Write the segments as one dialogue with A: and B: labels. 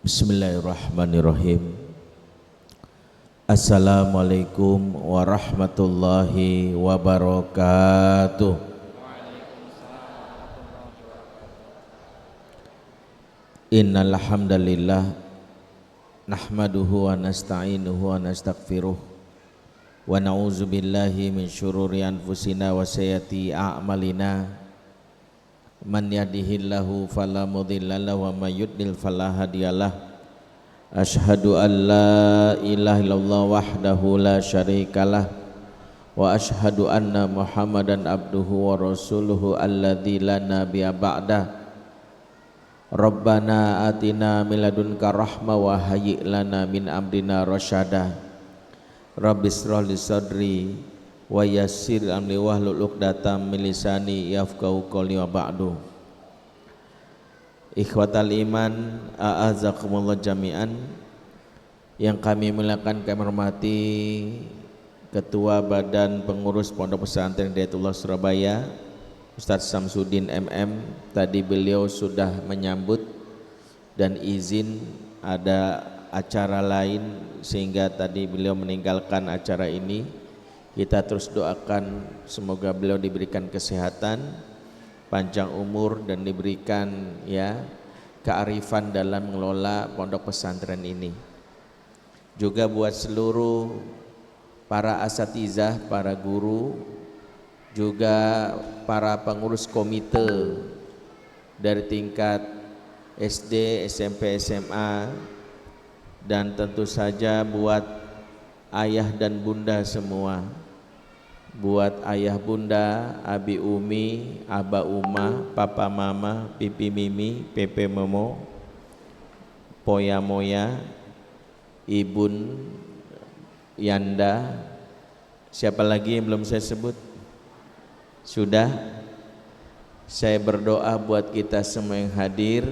A: Bismillahirrahmanirrahim. Assalamualaikum warahmatullahi wabarakatuh. Innal hamdalillah nahmaduhu wa nasta'inuhu wa nastaghfiruh wa na'udzu billahi min syururi anfusina wa sayyiati a'malina. Man yahdihillahu fala mudilla lahu wa may yudlil fala hadiyalah. Asyhadu an la ilaha illallah wahdahu la syarikalah wa asyhadu anna Muhammadan abduhu wa rasuluhu alladzi la nabiyya ba'dah. Rabbana atina min ladunka rahmah wa hayyi' lana min amrina rasyada. Rabbis shrah li sadri wa yassir amri wahlul 'uqdatam min lisani yafqahu qawli wa ba'du. Ikhwatal iman, a'azzakumullah jami'an. Yang kami muliakan, kami hormati Ketua Badan Pengurus Pondok Pesantren Hidayatullah Surabaya, Ustadz Samsudin MM. Tadi beliau sudah menyambut dan izin ada acara lain sehingga tadi beliau meninggalkan acara ini. Kita terus doakan semoga beliau diberikan kesehatan, panjang umur, dan diberikan kearifan dalam mengelola pondok pesantren ini. Juga buat seluruh para asatizah, para guru, juga para pengurus komite dari tingkat SD, SMP, SMA, dan tentu saja buat ayah dan bunda semua. Buat ayah bunda, abi umi, aba uma, papa mama, pipi mimi, pepe momo, poya moya, ibun, yanda. Siapa lagi yang belum saya sebut? Sudah? Saya berdoa buat kita semua yang hadir,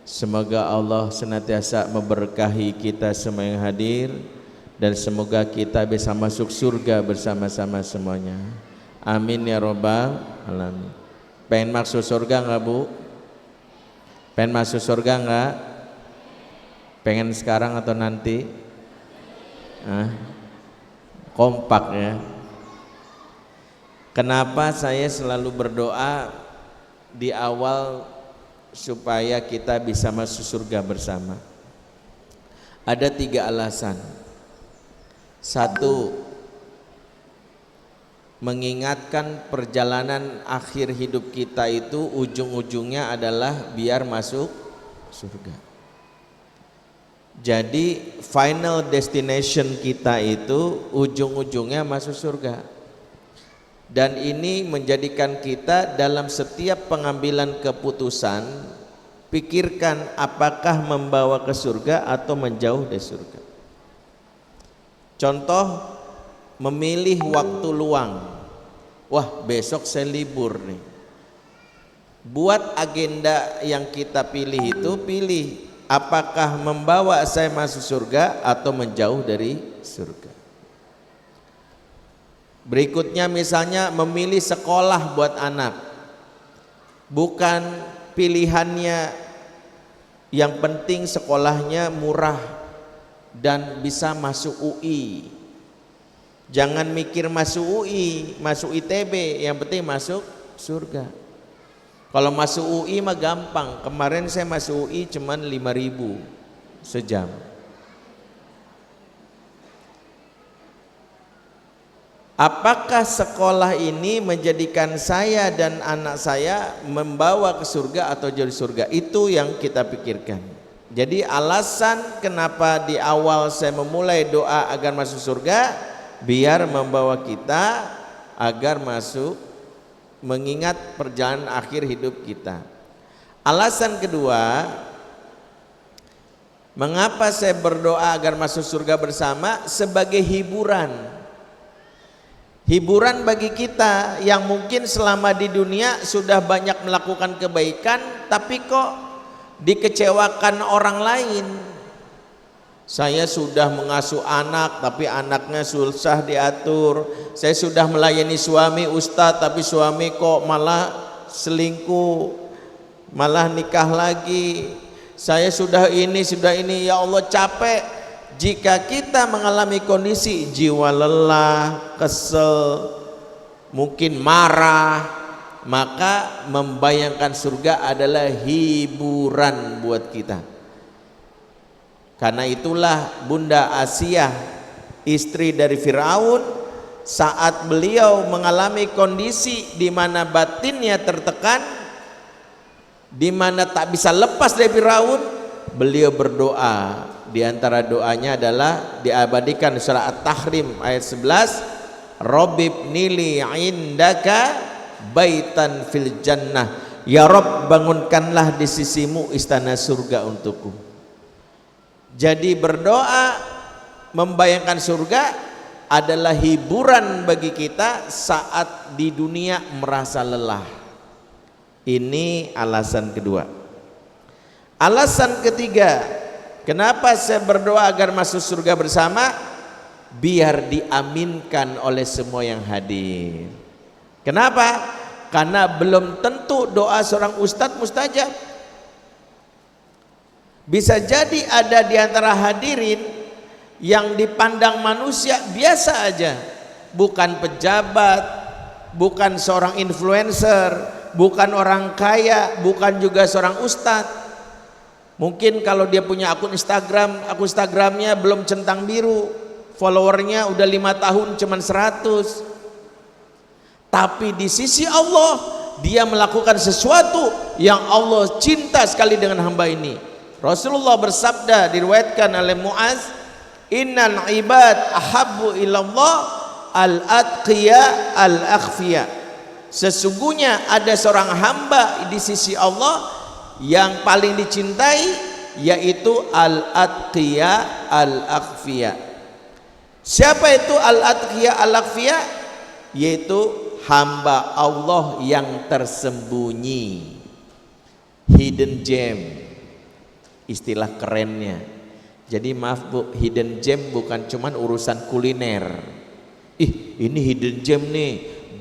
A: semoga Allah senantiasa memberkahi kita semua yang hadir, dan semoga kita bisa masuk surga bersama-sama semuanya. Amin ya robbal alamin. Pengen masuk surga enggak, Bu? Pengen masuk surga enggak? Pengen sekarang atau nanti? Kompak ya. Kenapa saya selalu berdoa di awal supaya kita bisa masuk surga bersama? Ada 3 alasan. 1, mengingatkan perjalanan akhir hidup kita itu ujung-ujungnya adalah biar masuk surga. Jadi final destination kita itu ujung-ujungnya masuk surga. Dan ini menjadikan kita dalam setiap pengambilan keputusan, pikirkan apakah membawa ke surga atau menjauh dari surga. Contoh, memilih waktu luang. Wah, besok saya libur nih. Buat agenda yang kita pilih itu, pilih apakah membawa saya masuk surga atau menjauh dari surga. Berikutnya misalnya memilih sekolah buat anak. Bukan pilihannya yang penting sekolahnya murah dan bisa masuk UI. Jangan mikir masuk UI, masuk ITB, yang penting masuk surga. Kalau masuk UI mah gampang. Kemarin saya masuk UI cuman 5.000 sejam. Apakah sekolah ini menjadikan saya dan anak saya membawa ke surga atau jauh dari surga? Itu yang kita pikirkan. Jadi alasan kenapa di awal saya memulai doa agar masuk surga, biar membawa kita agar masuk, mengingat perjalanan akhir hidup kita. Alasan kedua, mengapa saya berdoa agar masuk surga bersama? Sebagai hiburan. Hiburan bagi kita yang mungkin selama di dunia sudah banyak melakukan kebaikan, tapi kok dikecewakan orang lain. Saya sudah mengasuh anak tapi anaknya susah diatur. Saya sudah melayani suami ustadz tapi suami kok malah selingkuh, malah nikah lagi. saya sudah ini, ya Allah capek. Jika kita mengalami kondisi jiwa lelah, kesel, mungkin marah, maka membayangkan surga adalah hiburan buat kita. Karena itulah Bunda Asiyah, istri dari Firaun, saat beliau mengalami kondisi di mana batinnya tertekan, di mana tak bisa lepas dari Firaun, beliau berdoa. Di antara doanya adalah diabadikan surah At-Tahrim ayat 11, Rabbib nili indaka baitan fil jannah, ya Rabb bangunkanlah di sisimu istana surga untukku. Jadi berdoa membayangkan surga adalah hiburan bagi kita saat di dunia merasa lelah. Ini alasan kedua. Alasan ketiga, kenapa saya berdoa agar masuk surga bersama? Biar diaminkan oleh semua yang hadir. Kenapa? Karena belum tentu doa seorang ustadz mustajab. Bisa jadi ada di antara hadirin yang dipandang manusia biasa aja, bukan pejabat, bukan seorang influencer, bukan orang kaya, bukan juga seorang ustadz. Mungkin kalau dia punya akun Instagramnya belum centang biru, followernya udah 5 tahun cuman 100. Tapi di sisi Allah dia melakukan sesuatu yang Allah cinta sekali dengan hamba ini. Rasulullah bersabda, diriwayatkan oleh Muaz, innal ibad ahabbu ilallah al-atqiya al-akhfiya. Sesungguhnya ada seorang hamba di sisi Allah yang paling dicintai, yaitu al-atqiya al-akhfiya. Siapa itu al-atqiya al-akhfiya? Yaitu hamba Allah yang tersembunyi, hidden gem, istilah kerennya. Jadi maaf Bu, hidden gem bukan cuman urusan kuliner. Ini hidden gem nih,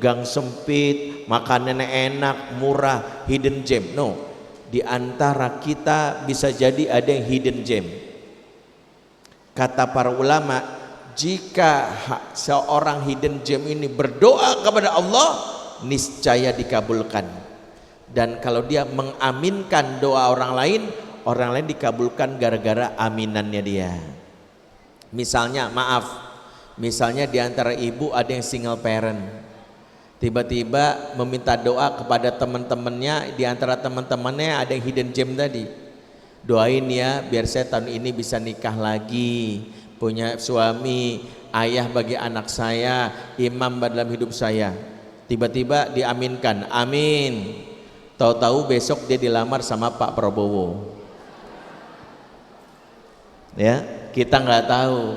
A: gang sempit, makanannya enak, murah, hidden gem. No, di antara kita bisa jadi ada yang hidden gem. Kata para ulama, jika seorang hidden gem ini berdoa kepada Allah, niscaya dikabulkan. Dan kalau dia mengaminkan doa orang lain dikabulkan gara-gara aminannya dia. Misalnya, misalnya di antara ibu ada yang single parent, tiba-tiba meminta doa kepada teman-temannya, di antara teman-temannya ada yang hidden gem tadi. Doain ya biar saya tahun ini bisa nikah lagi, punya suami, ayah bagi anak saya, imam dalam hidup saya. Tiba-tiba diaminkan, amin. Tahu-tahu besok dia dilamar sama Pak Prabowo. Ya, kita nggak tahu.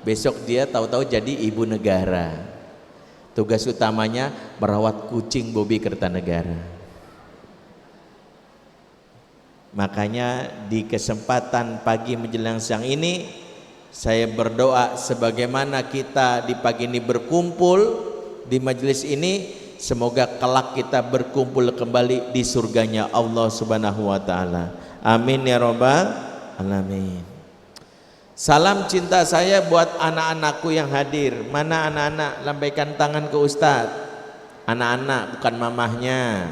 A: Besok dia tahu-tahu jadi ibu negara. Tugas utamanya merawat kucing Bobi Kertanegara. Makanya di kesempatan pagi menjelang siang ini saya berdoa sebagaimana kita di pagi ini berkumpul di majelis ini, semoga kelak kita berkumpul kembali di surganya Allah Subhanahu wa taala. Amin ya rabbal alamin. Salam cinta saya buat anak-anakku yang hadir. Mana anak-anak? Lambaikan tangan ke Ustadz. Anak-anak, bukan mamahnya.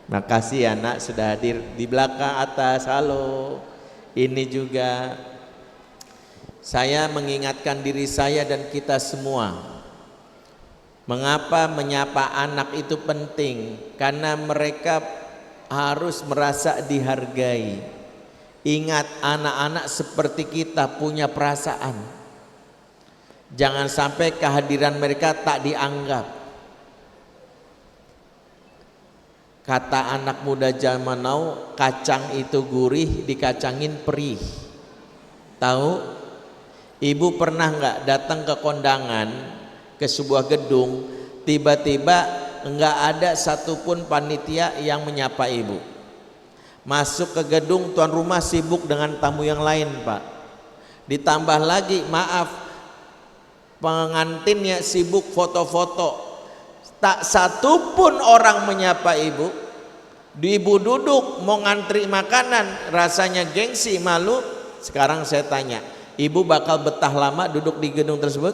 A: Makasih anak sudah hadir di belakang atas. Halo. Ini juga saya mengingatkan diri saya dan kita semua. Mengapa menyapa anak itu penting? Karena mereka harus merasa dihargai. Ingat, anak-anak seperti kita punya perasaan. Jangan sampai kehadiran mereka tak dianggap. Kata anak muda zaman now, kacang itu gurih dikacangin perih. Tahu? Ibu pernah nggak datang ke kondangan, ke sebuah gedung, tiba-tiba nggak ada satupun panitia yang menyapa ibu? Masuk ke gedung, tuan rumah sibuk dengan tamu yang lain, Pak. Ditambah lagi, maaf, pengantinnya sibuk foto-foto. Tak satu pun orang menyapa ibu. Ibu duduk mau ngantri makanan, rasanya gengsi, malu. Sekarang saya tanya, ibu bakal betah lama duduk di gedung tersebut?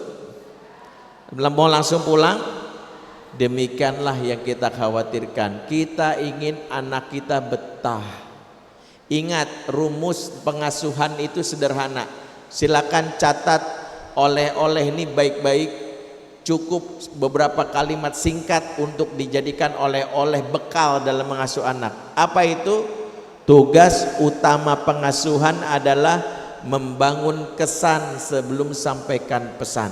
A: Mau langsung pulang? Demikianlah yang kita khawatirkan. Kita ingin anak kita betah. Ingat, rumus pengasuhan itu sederhana. Silakan catat oleh-oleh ini baik-baik. Cukup beberapa kalimat singkat untuk dijadikan oleh-oleh bekal dalam mengasuh anak. Apa itu? Tugas utama pengasuhan adalah membangun kesan sebelum sampaikan pesan.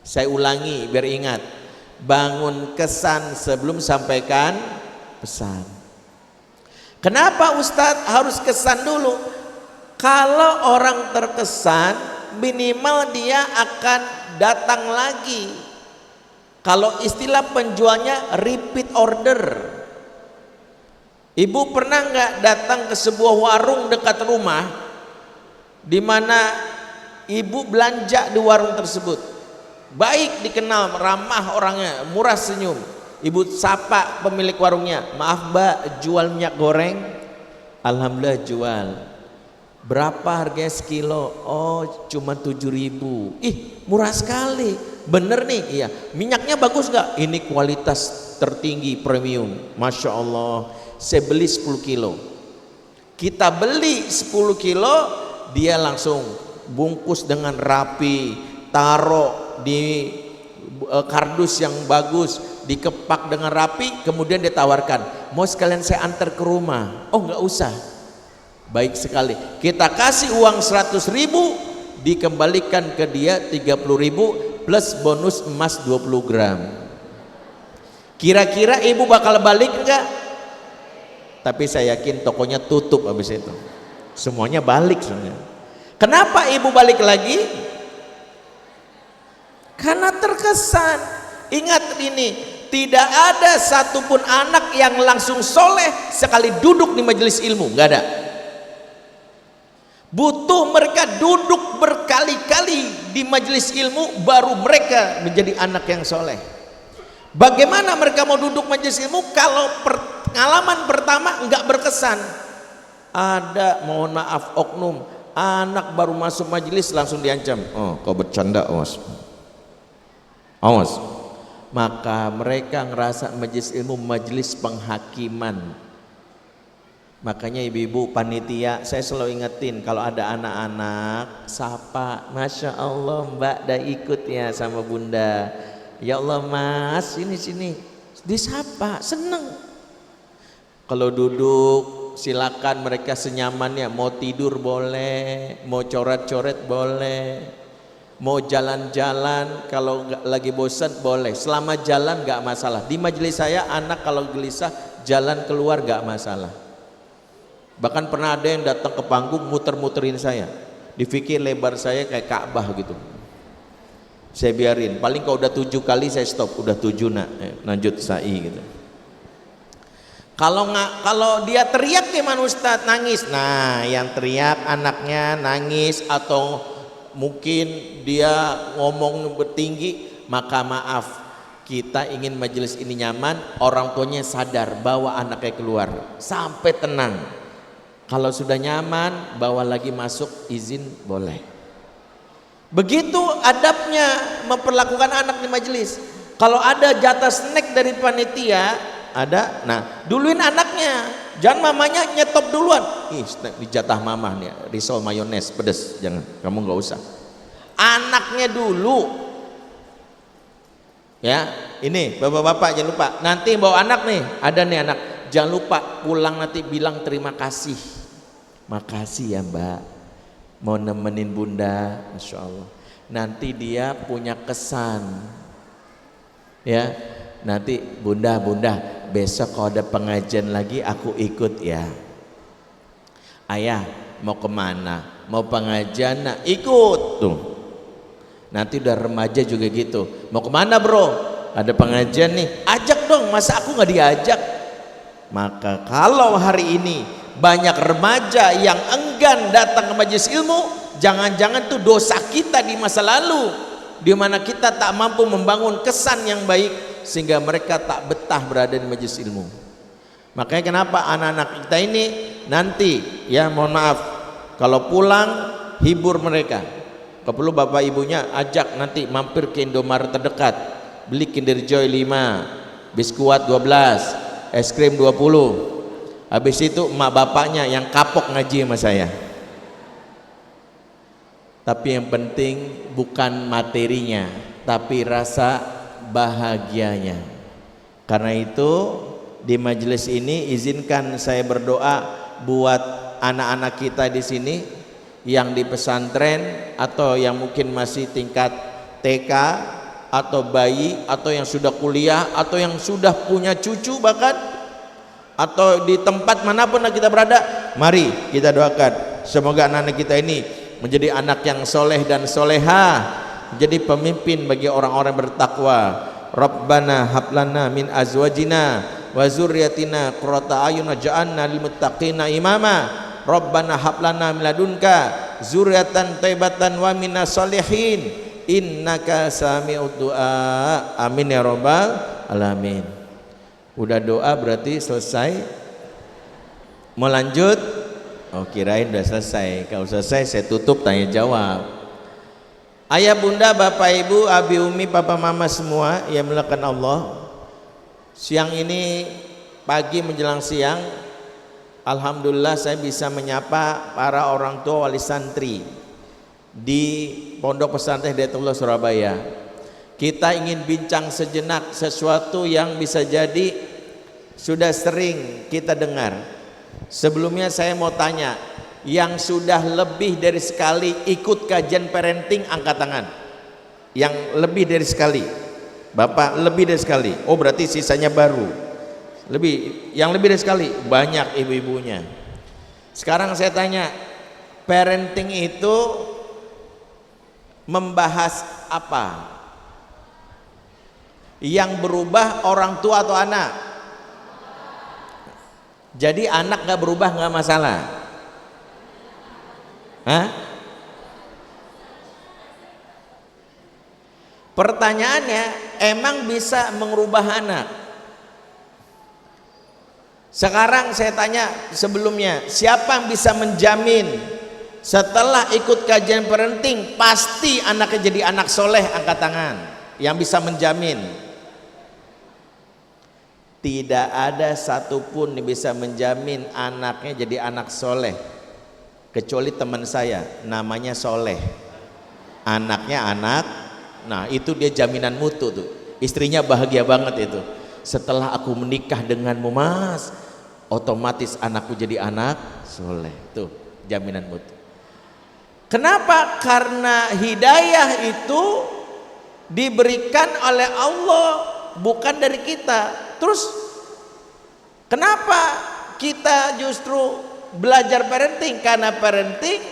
A: Saya ulangi biar ingat. Bangun kesan sebelum sampaikan pesan. Kenapa Ustadz harus kesan dulu? Kalau orang terkesan, minimal dia akan datang lagi. Kalau istilah penjualnya repeat order. Ibu pernah nggak datang ke sebuah warung dekat rumah, di mana ibu belanja di warung tersebut, baik dikenal, ramah orangnya, murah senyum. Ibu sapa pemilik warungnya, maaf mbak, jual minyak goreng? Alhamdulillah jual. Berapa harganya sekilo? Oh cuma 7.000. Ih murah sekali. Bener nih? Iya. Minyaknya bagus gak? Ini kualitas tertinggi premium. Masya Allah. Saya beli 10 kilo. Kita beli 10 kilo, dia langsung bungkus dengan rapi, taruh di kardus yang bagus, dikepak dengan rapi, kemudian ditawarkan, mau sekalian saya antar ke rumah? Oh nggak usah. Baik sekali, kita kasih uang 100.000, dikembalikan ke dia 30.000 plus bonus emas 20 gram. Kira-kira ibu bakal balik enggak? Tapi saya yakin tokonya tutup habis itu. Semuanya balik sebenarnya. Kenapa ibu balik lagi? Karena terkesan. Ingat ini, tidak ada satupun anak yang langsung soleh sekali duduk di majelis ilmu, nggak ada. Butuh mereka duduk berkali-kali di majelis ilmu baru mereka menjadi anak yang soleh. Bagaimana mereka mau duduk majelis ilmu kalau pengalaman pertama nggak berkesan? Ada, mohon maaf, oknum anak baru masuk majelis langsung diancam, oh kau bercanda, awas awas. Maka mereka ngerasa majelis ilmu majelis penghakiman. Makanya ibu-ibu panitia, saya selalu ingetin kalau ada anak-anak, sapa, Masya Allah mbak dah ikut ya sama bunda, ya Allah mas, sini disapa, seneng. Kalau duduk silakan mereka senyamannya, mau tidur boleh, mau coret-coret boleh, mau jalan-jalan kalau lagi bosan boleh, selama jalan gak masalah. Di majelis saya anak kalau gelisah jalan keluar gak masalah. Bahkan pernah ada yang datang ke panggung muter-muterin saya, dipikir lebar saya kayak Ka'bah gitu. Saya biarin, paling kalau udah 7 kali saya stop, udah 7 nak, lanjut sa'i gitu. Kalau dia teriak gimana Ustadz? Nangis. Nah yang teriak anaknya nangis atau mungkin dia ngomong bertinggi, maka maaf, kita ingin majelis ini nyaman, orang tuanya sadar bawa anaknya keluar sampai tenang. Kalau sudah nyaman bawa lagi masuk, izin boleh. Begitu adabnya memperlakukan anak di majelis. Kalau ada jatah snack dari panitia ada, nah duluin anaknya, jangan mamanya nyetop duluan. Ih snack di jatah mama nih, risol mayones pedes, jangan, kamu nggak usah. Anaknya dulu ya. Ini bapak-bapak jangan lupa, nanti bawa anak nih, ada nih anak, jangan lupa pulang nanti bilang terima kasih. Makasih ya mbak mau nemenin bunda, Masya Allah. Nanti dia punya kesan ya, nanti bunda besok kalau ada pengajian lagi aku ikut ya. Ayah mau kemana? Mau pengajian? Nah ikut tuh. Nanti udah remaja juga gitu, mau kemana bro? Ada pengajian nih, ajak dong, masa aku nggak diajak? Maka kalau hari ini banyak remaja yang enggan datang ke majelis ilmu, jangan-jangan tuh dosa kita di masa lalu, di mana kita tak mampu membangun kesan yang baik sehingga mereka tak betah berada di majelis ilmu. Makanya kenapa anak-anak kita ini nanti ya mohon maaf kalau pulang hibur mereka. Kalau perlu bapak ibunya ajak nanti mampir ke Indomaret terdekat, beli Kinder Joy 5, biskuat 12, es krim 20. Habis itu emak bapaknya yang kapok ngaji sama saya. Tapi yang penting bukan materinya, tapi rasa bahagianya. Karena itu di majelis ini izinkan saya berdoa buat anak-anak kita di sini yang di pesantren atau yang mungkin masih tingkat TK atau bayi atau yang sudah kuliah atau yang sudah punya cucu bahkan atau di tempat manapun kita berada, mari kita doakan semoga anak-anak kita ini menjadi anak yang soleh dan soleha, menjadi pemimpin bagi orang-orang bertakwa. Rabbana hablana min azwajina wa zurriyatina qurrata ayun waj'alna lil muttaqina imama. Rabbana hablana min ladunka zurriyatan thayyibatan wa minas solihin innaka sami'ud du'a. Amin ya rabbal alamin. Udah doa berarti selesai. Mau lanjut? Oh kirain udah selesai. Kalau selesai saya tutup tanya jawab. Ayah bunda bapak ibu abi umi papa mama semua yang melakukan Allah, siang ini pagi menjelang siang alhamdulillah saya bisa menyapa para orang tua wali santri di Pondok Pesantren Hidayatullah Surabaya. Kita ingin bincang sejenak sesuatu yang bisa jadi sudah sering kita dengar. Sebelumnya saya mau tanya, yang sudah lebih dari sekali ikut kajian parenting angkat tangan. Yang lebih dari sekali. Bapak lebih dari sekali. Oh berarti sisanya baru. Yang lebih dari sekali banyak ibu-ibunya. Sekarang saya tanya, parenting itu membahas apa? Yang berubah orang tua atau anak? Jadi anak gak berubah gak masalah. Hah? Pertanyaannya, emang bisa mengubah anak? Sekarang saya tanya sebelumnya, siapa yang bisa menjamin setelah ikut kajian parenting pasti anaknya jadi anak soleh? Angkat tangan. Yang bisa menjamin. Tidak ada satupun yang bisa menjamin anaknya jadi anak soleh kecuali teman saya namanya Soleh, anaknya anak. Nah itu dia jaminan mutu tuh, istrinya bahagia banget itu, setelah aku menikah denganmu mas otomatis anakku jadi anak soleh. Tuh jaminan mutu. Kenapa? Karena hidayah itu diberikan oleh Allah bukan dari kita. Terus kenapa kita justru belajar parenting? Karena parenting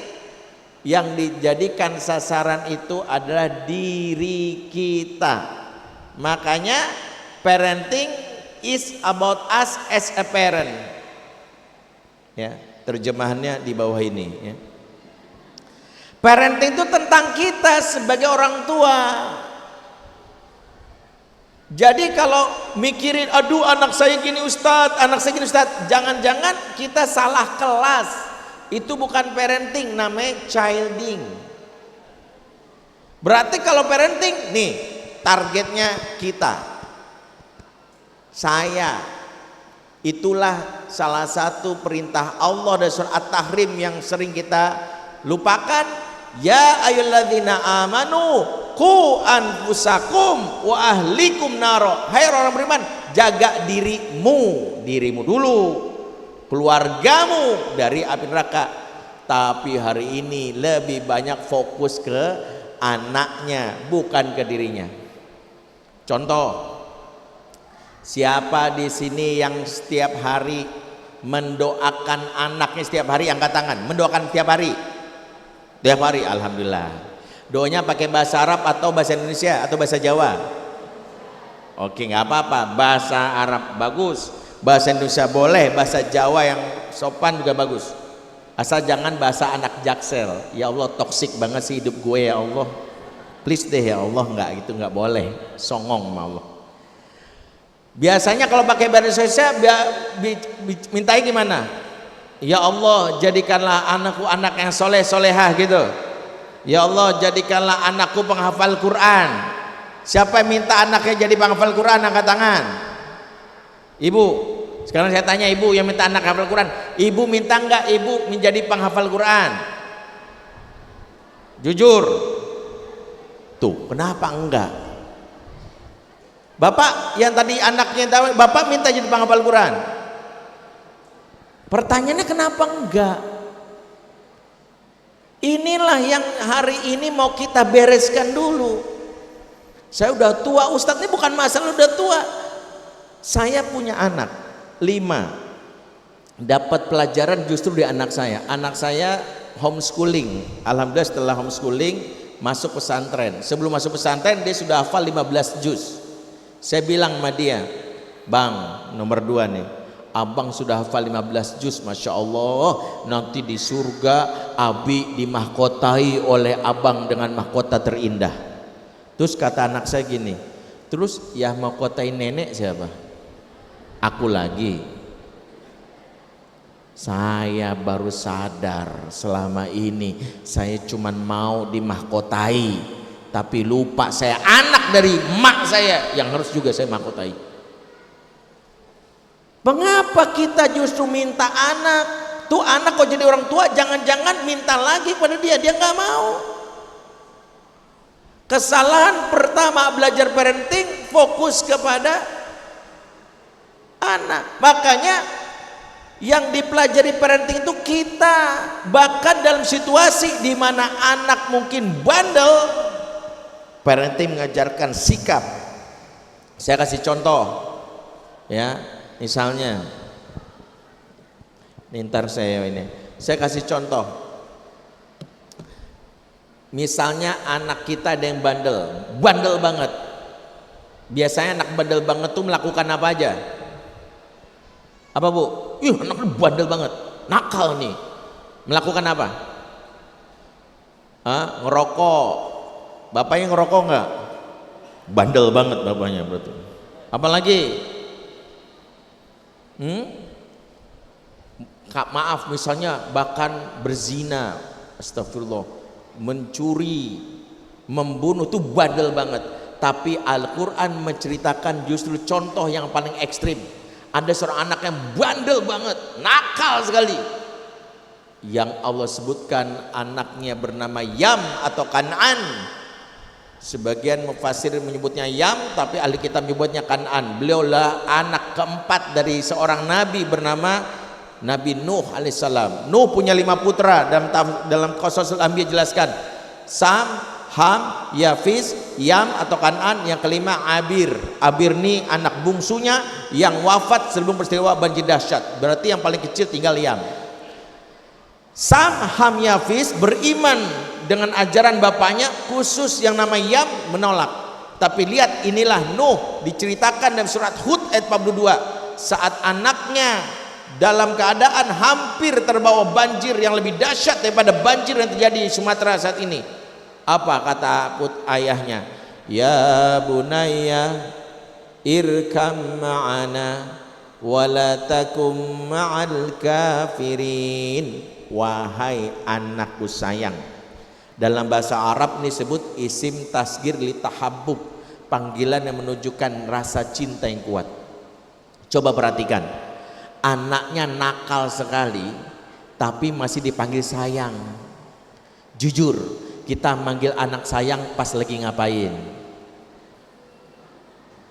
A: yang dijadikan sasaran itu adalah diri kita. Makanya parenting is about us as a parent. Ya, terjemahannya di bawah ini ya. Parenting itu tentang kita sebagai orang tua. Jadi kalau mikirin aduh anak saya gini Ustadz, anak saya gini Ustadz, jangan-jangan kita salah kelas. Itu bukan parenting, namanya childing. Berarti kalau parenting nih targetnya kita, saya. Itulah salah satu perintah Allah dari surah At-Tahrim yang sering kita lupakan. Ya ayyuhalladzina amanu qu anfusakum wa ahlikum naro. Hai orang beriman, jaga dirimu dulu, keluargamu dari api neraka. Tapi hari ini lebih banyak fokus ke anaknya bukan ke dirinya. Contoh, siapa di sini yang setiap hari mendoakan anaknya setiap hari? Angkat tangan. Mendoakan setiap hari? Tiap hari, alhamdulillah. Doanya pakai bahasa Arab atau bahasa Indonesia atau bahasa Jawa? Oke, nggak apa-apa. Bahasa Arab bagus, bahasa Indonesia boleh, bahasa Jawa yang sopan juga bagus. Asal jangan bahasa anak Jaksel. Ya Allah, toksik banget sih hidup gue ya Allah. Please deh ya Allah, nggak gitu, nggak boleh. Songong sama Allah. Biasanya kalau pakai bahasa Indonesia mintai gimana? Ya Allah, jadikanlah anakku anak yang soleh solehah gitu. Ya Allah, jadikanlah anakku penghafal Quran. Siapa yang minta anaknya jadi penghafal Quran, angkat tangan. Ibu, sekarang saya tanya ibu yang minta anak hafal Quran, ibu minta enggak ibu menjadi penghafal Quran? Jujur. Tuh, kenapa enggak? Bapak yang tadi anaknya tahu, bapak minta jadi penghafal Quran. Pertanyaannya kenapa enggak? Inilah yang hari ini mau kita bereskan dulu. Saya udah tua Ustadz, ini bukan masalah udah tua. Saya punya anak 5. Dapat pelajaran justru di anak saya. Anak saya homeschooling. Alhamdulillah setelah homeschooling masuk pesantren. Sebelum masuk pesantren dia sudah hafal 15 juz. Saya bilang sama dia, bang, nomor 2 nih, abang sudah hafal 15 juz, Masya Allah, nanti di surga abi dimahkotai oleh abang dengan mahkota terindah. Terus kata anak saya gini, terus ya mahkotai nenek siapa? Aku lagi. Saya baru sadar selama ini saya cuman mau dimahkotai, tapi lupa saya anak dari mak saya yang harus juga saya mahkotai. Mengapa kita justru minta anak? Tuh anak kok jadi orang tua, jangan-jangan minta lagi pada dia nggak mau. Kesalahan pertama belajar parenting, fokus kepada anak. Makanya yang dipelajari parenting itu kita, bahkan dalam situasi di mana anak mungkin bandel, parenting mengajarkan sikap. Saya kasih contoh ya, misalnya saya kasih contoh, misalnya anak kita ada yang bandel banget. Biasanya anak bandel banget tuh melakukan apa aja? Apa bu? Anaknya bandel banget, nakal nih. Melakukan apa? Ngerokok. Bapaknya ngerokok nggak? Bandel banget bapaknya berarti. Apalagi? Maaf, misalnya bahkan berzina, astagfirullah, mencuri, membunuh tuh bandel banget. Tapi Al-Quran menceritakan justru contoh yang paling ekstrim. Ada seorang anak yang bandel banget, nakal sekali, yang Allah sebutkan anaknya bernama Yam atau Kan'an. Sebagian mufassir menyebutnya Yam, tapi ahli kitab menyebutnya Kan'an. Beliaulah anak keempat dari seorang nabi bernama Nabi Nuh alaihissalam. Nuh punya 5 putra. Dalam Qasasul Anbiya jelaskan Sam, Ham, Yafis, Yam atau Kan'an. Yang kelima Abir. Abir ini anak bungsunya yang wafat sebelum peristiwa banjir dahsyat. Berarti yang paling kecil tinggal Yam. Sam, Ham, Yafis beriman dengan ajaran bapaknya, khusus yang nama Yam menolak. Tapi lihat, inilah Nuh diceritakan dalam surat Hud ayat 42, saat anaknya dalam keadaan hampir terbawa banjir yang lebih dahsyat daripada banjir yang terjadi di Sumatera saat ini. Apa kata ayahnya? Ya bunayya irkam ma'ana wala takum ma'al kafirin. Wahai anakku sayang. Dalam bahasa Arab ini disebut isim tasgir li tahabbub, panggilan yang menunjukkan rasa cinta yang kuat. Coba perhatikan, anaknya nakal sekali tapi masih dipanggil sayang. Jujur, kita manggil anak sayang pas lagi ngapain?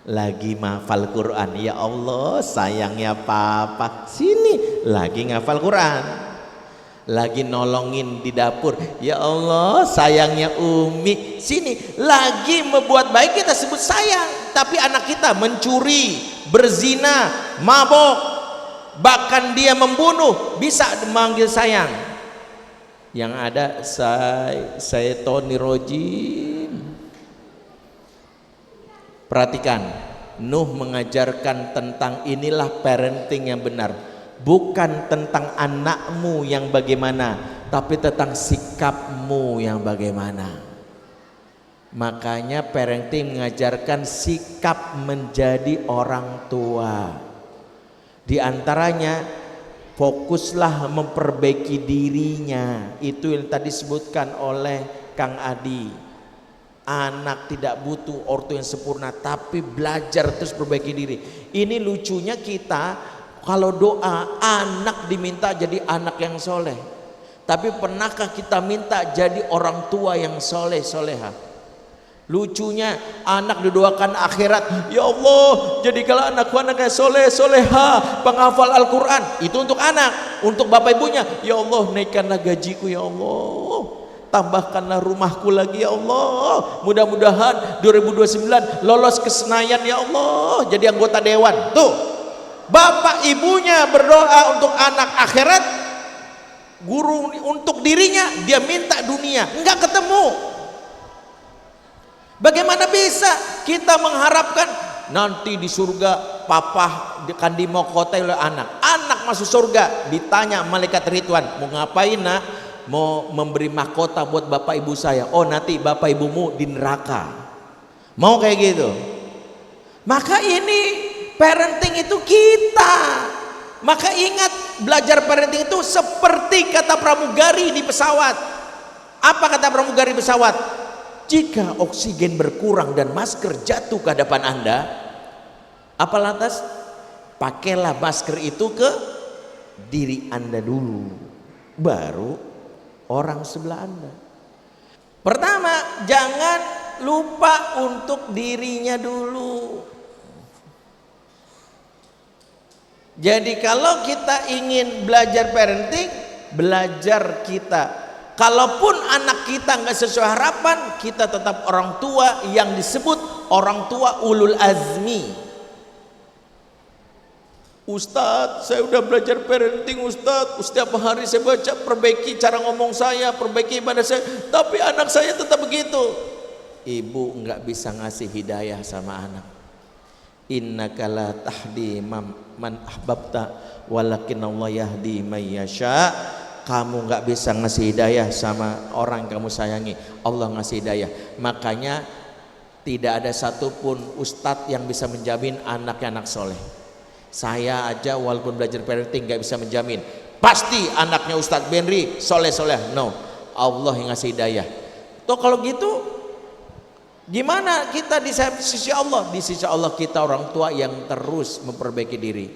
A: Lagi menghafal Quran. Ya Allah, sayangnya papa, sini lagi ngafal Quran. Lagi nolongin di dapur, ya Allah sayangnya Umi, sini lagi membuat baik, kita sebut sayang. Tapi anak kita mencuri, berzina, mabok, bahkan dia membunuh, bisa memanggil sayang. Yang ada saya Tony Rojim. Perhatikan, Nuh mengajarkan tentang inilah parenting yang benar. Bukan tentang anakmu yang bagaimana, tapi tentang sikapmu yang bagaimana. Makanya parenting mengajarkan sikap menjadi orang tua. Di antaranya fokuslah memperbaiki dirinya. Itu yang tadi disebutkan oleh Kang Adi. Anak tidak butuh ortu yang sempurna, tapi belajar terus perbaiki diri. Ini lucunya kita kalau doa anak diminta jadi anak yang soleh, tapi pernahkah kita minta jadi orang tua yang soleh soleha? Lucunya anak didoakan akhirat, ya Allah jadikanlah anakku anak yang soleh soleha, penghafal Al-Quran. Itu untuk anak. Untuk bapak ibunya, ya Allah naikkanlah gajiku, ya Allah tambahkanlah rumahku lagi, ya Allah mudah-mudahan 2029 lolos ke Senayan, ya Allah jadi anggota dewan. Tuh bapak ibunya berdoa untuk anak akhirat, guru untuk dirinya dia minta dunia, enggak ketemu. Bagaimana bisa kita mengharapkan nanti di surga papa akan dimokotei oleh anak masuk surga, ditanya malaikat Ridwan, mau ngapain nak? Mau memberi mahkota buat bapak ibu saya. Oh nanti bapak ibumu di neraka. Mau kayak gitu? Maka ini parenting itu kita. Maka ingat, belajar parenting itu seperti kata pramugari di pesawat. Apa kata pramugari pesawat? Jika oksigen berkurang dan masker jatuh ke hadapan Anda, apa lantas? Pakailah masker itu ke diri Anda dulu, baru orang sebelah Anda. Pertama, jangan lupa untuk dirinya dulu. Jadi kalau kita ingin belajar parenting, belajar kita. Kalaupun anak kita nggak sesuai harapan, kita tetap orang tua yang disebut orang tua ulul azmi. Ustadz, saya udah belajar parenting Ustadz, setiap hari saya baca, perbaiki cara ngomong saya, perbaiki ibadah saya, tapi anak saya tetap begitu. Ibu nggak bisa ngasih hidayah sama anak. Innaka la tahdi man ahbabta walakin Allah yahdi may yasha. Kamu nggak bisa ngasih hidayah sama orang yang kamu sayangi, Allah ngasih hidayah. Makanya tidak ada satupun ustadz yang bisa menjamin anaknya anak soleh. Saya aja walaupun belajar parenting nggak bisa menjamin pasti anaknya Ustadz Benri soleh-soleh. No, Allah yang ngasih hidayah. Toh kalau gitu gimana kita di sisi Allah? Di sisi Allah kita orang tua yang terus memperbaiki diri.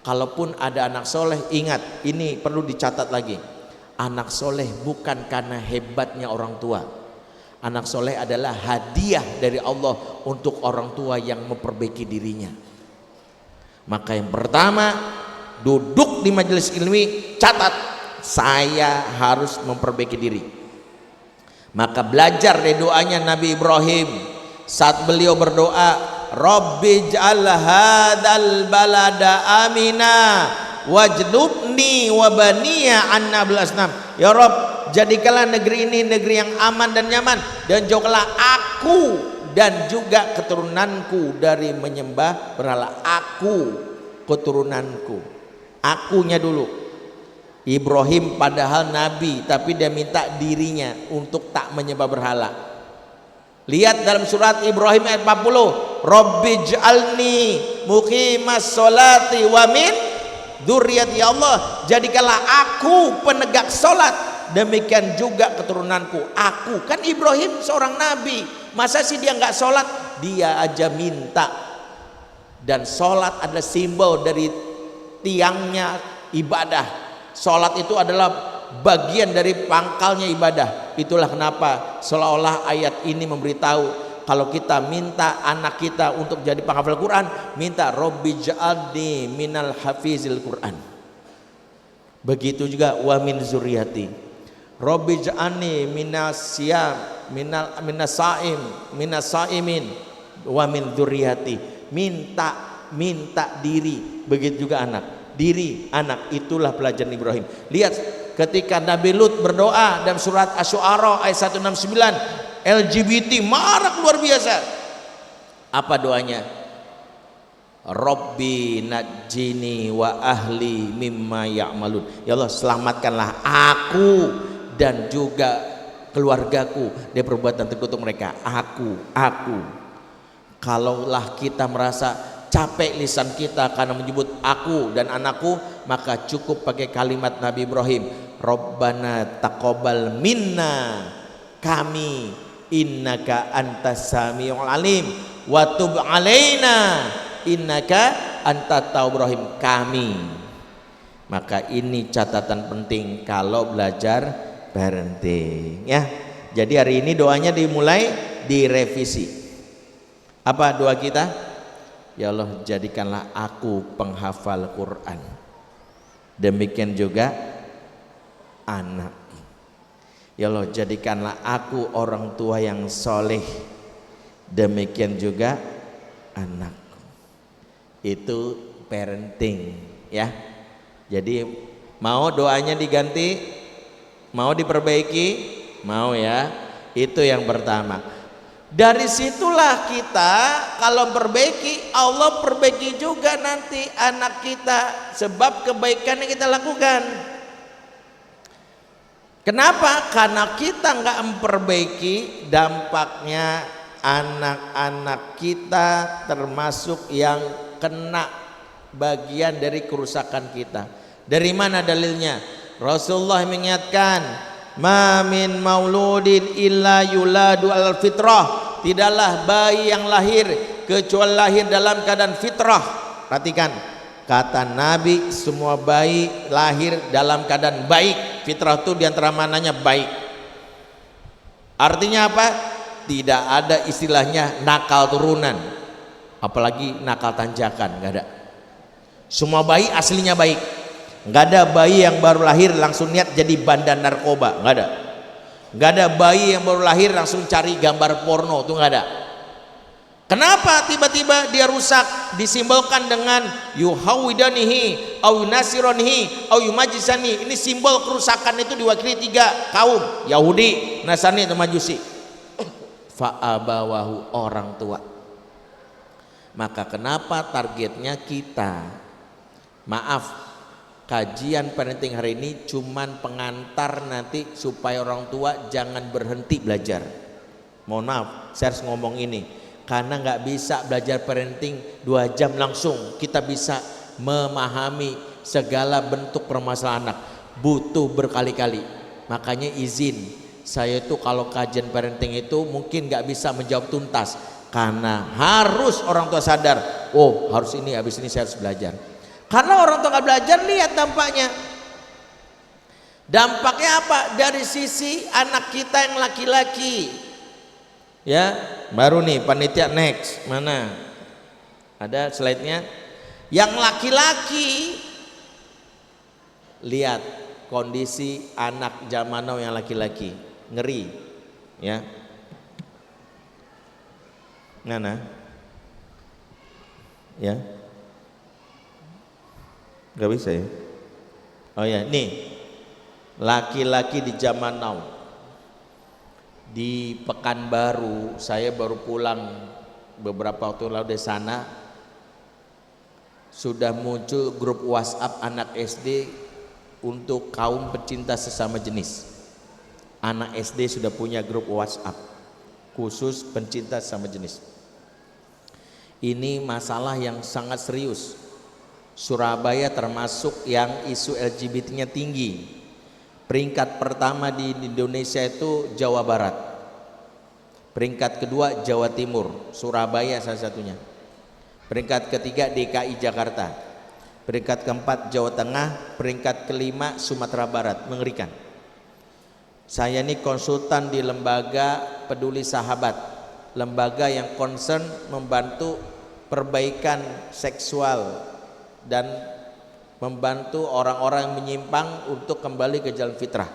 A: Kalaupun ada anak soleh, ingat ini perlu dicatat lagi. Anak soleh bukan karena hebatnya orang tua. Anak soleh adalah hadiah dari Allah untuk orang tua yang memperbaiki dirinya. Maka yang pertama, duduk di majelis ilmi, catat saya harus memperbaiki diri. Maka belajar dari doanya Nabi Ibrahim saat beliau berdoa, Rabbi ij'al hadzal balada amina wajnubni wa baniya an na'budal asnam. Ya Rabb, jadikanlah negeri ini negeri yang aman dan nyaman, dan jauhkanlah aku dan juga keturunanku dari menyembah berhala. Aku, keturunanku, akunya dulu. Ibrahim padahal nabi, tapi dia minta dirinya untuk tak menyembah berhala. Lihat dalam surat Ibrahim ayat 40, Rabbij'alni muqimas sholati wa min dzurriyyati. Ya Allah, jadikanlah aku penegak salat, demikian juga keturunanku. Aku kan Ibrahim seorang nabi, masa sih dia nggak sholat? Dia aja minta. Dan sholat adalah simbol dari tiangnya ibadah. Sholat itu adalah bagian dari pangkalnya ibadah. Itulah kenapa seolah-olah ayat ini memberitahu kalau kita minta anak kita untuk jadi penghafal Quran, minta Robbi ja'alni minal hafizil Quran. Begitu juga wa min zuriyati. Robbi ja'alni minas siyam minas saimin wa min zuriyati. Minta diri. Begitu juga anak. Diri anak, itulah pelajaran Ibrahim. Lihat ketika Nabi Lut berdoa dalam surat Asy-Syu'ara ayat 169, LGBT marah luar biasa. Apa doanya? Rabbi najjini wa ahli mimma ya'malun. Ya Allah, selamatkanlah aku dan juga keluargaku dari perbuatan terkutuk mereka. Aku. Kalaulah kita merasa capek lisan kita karena menyebut aku dan anakku, maka cukup pakai kalimat Nabi Ibrahim, Rabbana taqabbal minna, kami, innaka antas samiul alim wa tub alaina innaka antat tawwabur rahim, kami. Maka ini catatan penting kalau belajar parenting ya. Jadi hari ini doanya dimulai direvisi. Apa doa kita? Ya Allah, jadikanlah aku penghafal Quran. Demikian juga anak. Ya Allah, jadikanlah aku orang tua yang soleh. Demikian juga anak. Itu parenting ya. Jadi mau doanya diganti, mau diperbaiki, mau ya. Itu yang pertama. Dari situlah kita kalau perbaiki, Allah perbaiki juga nanti anak kita, sebab kebaikan yang kita lakukan. Kenapa? Karena kita nggak memperbaiki, dampaknya anak-anak kita termasuk yang kena bagian dari kerusakan kita. Dari mana dalilnya? Rasulullah mengingatkan, ma min mauludin illa yuladu al fitrah, tidaklah bayi yang lahir kecuali lahir dalam keadaan fitrah. Perhatikan, kata Nabi, semua bayi lahir dalam keadaan baik. Fitrah itu diantara mananya baik. Artinya apa? Tidak ada istilahnya nakal turunan, apalagi nakal tanjakan, nggak ada. Semua bayi aslinya baik. Nggak ada bayi yang baru lahir langsung niat jadi bandar narkoba, nggak ada. Nggak ada bayi yang baru lahir langsung cari gambar porno, itu nggak ada. Kenapa tiba-tiba dia rusak? Disimbolkan dengan yuhawidanihi au nasironihi au yumajisani. Ini simbol kerusakan itu diwakili 3 kaum, Yahudi, Nasrani, atau Majusi. Fa'abawahu, orang tua. Maka kenapa targetnya kita, maaf, kajian parenting hari ini cuman pengantar nanti supaya orang tua jangan berhenti belajar. Mohon maaf, saya harus ngomong ini karena nggak bisa belajar parenting 2 jam langsung kita bisa memahami segala bentuk permasalahan anak, butuh berkali-kali. Makanya izin, saya itu kalau kajian parenting itu mungkin nggak bisa menjawab tuntas karena harus orang tua sadar, oh harus ini, habis ini saya harus belajar. Karena orang tua nggak belajar, lihat dampaknya. Dampaknya apa? Dari sisi anak kita yang laki-laki, ya baru nih panitia next, mana ada slide-nya? Yang laki-laki, lihat kondisi anak zaman now yang laki-laki, ngeri, ya. Mana? Ya. Gak bisa ya? Oh ya, nih laki-laki di zaman now. Di Pekanbaru, saya baru pulang beberapa waktu lalu dari sana, sudah muncul grup WhatsApp anak SD untuk kaum pecinta sesama jenis. Anak SD sudah punya grup WhatsApp khusus pencinta sesama jenis. Ini masalah yang sangat serius. Surabaya termasuk yang isu LGBT-nya tinggi. Peringkat pertama di Indonesia itu Jawa Barat. Peringkat kedua Jawa Timur, Surabaya salah satunya. Peringkat ketiga DKI Jakarta. Peringkat keempat Jawa Tengah. Peringkat kelima Sumatera Barat. Mengerikan. Saya ini konsultan di lembaga Peduli Sahabat, lembaga yang concern membantu perbaikan seksual dan membantu orang-orang yang menyimpang untuk kembali ke jalan fitrah.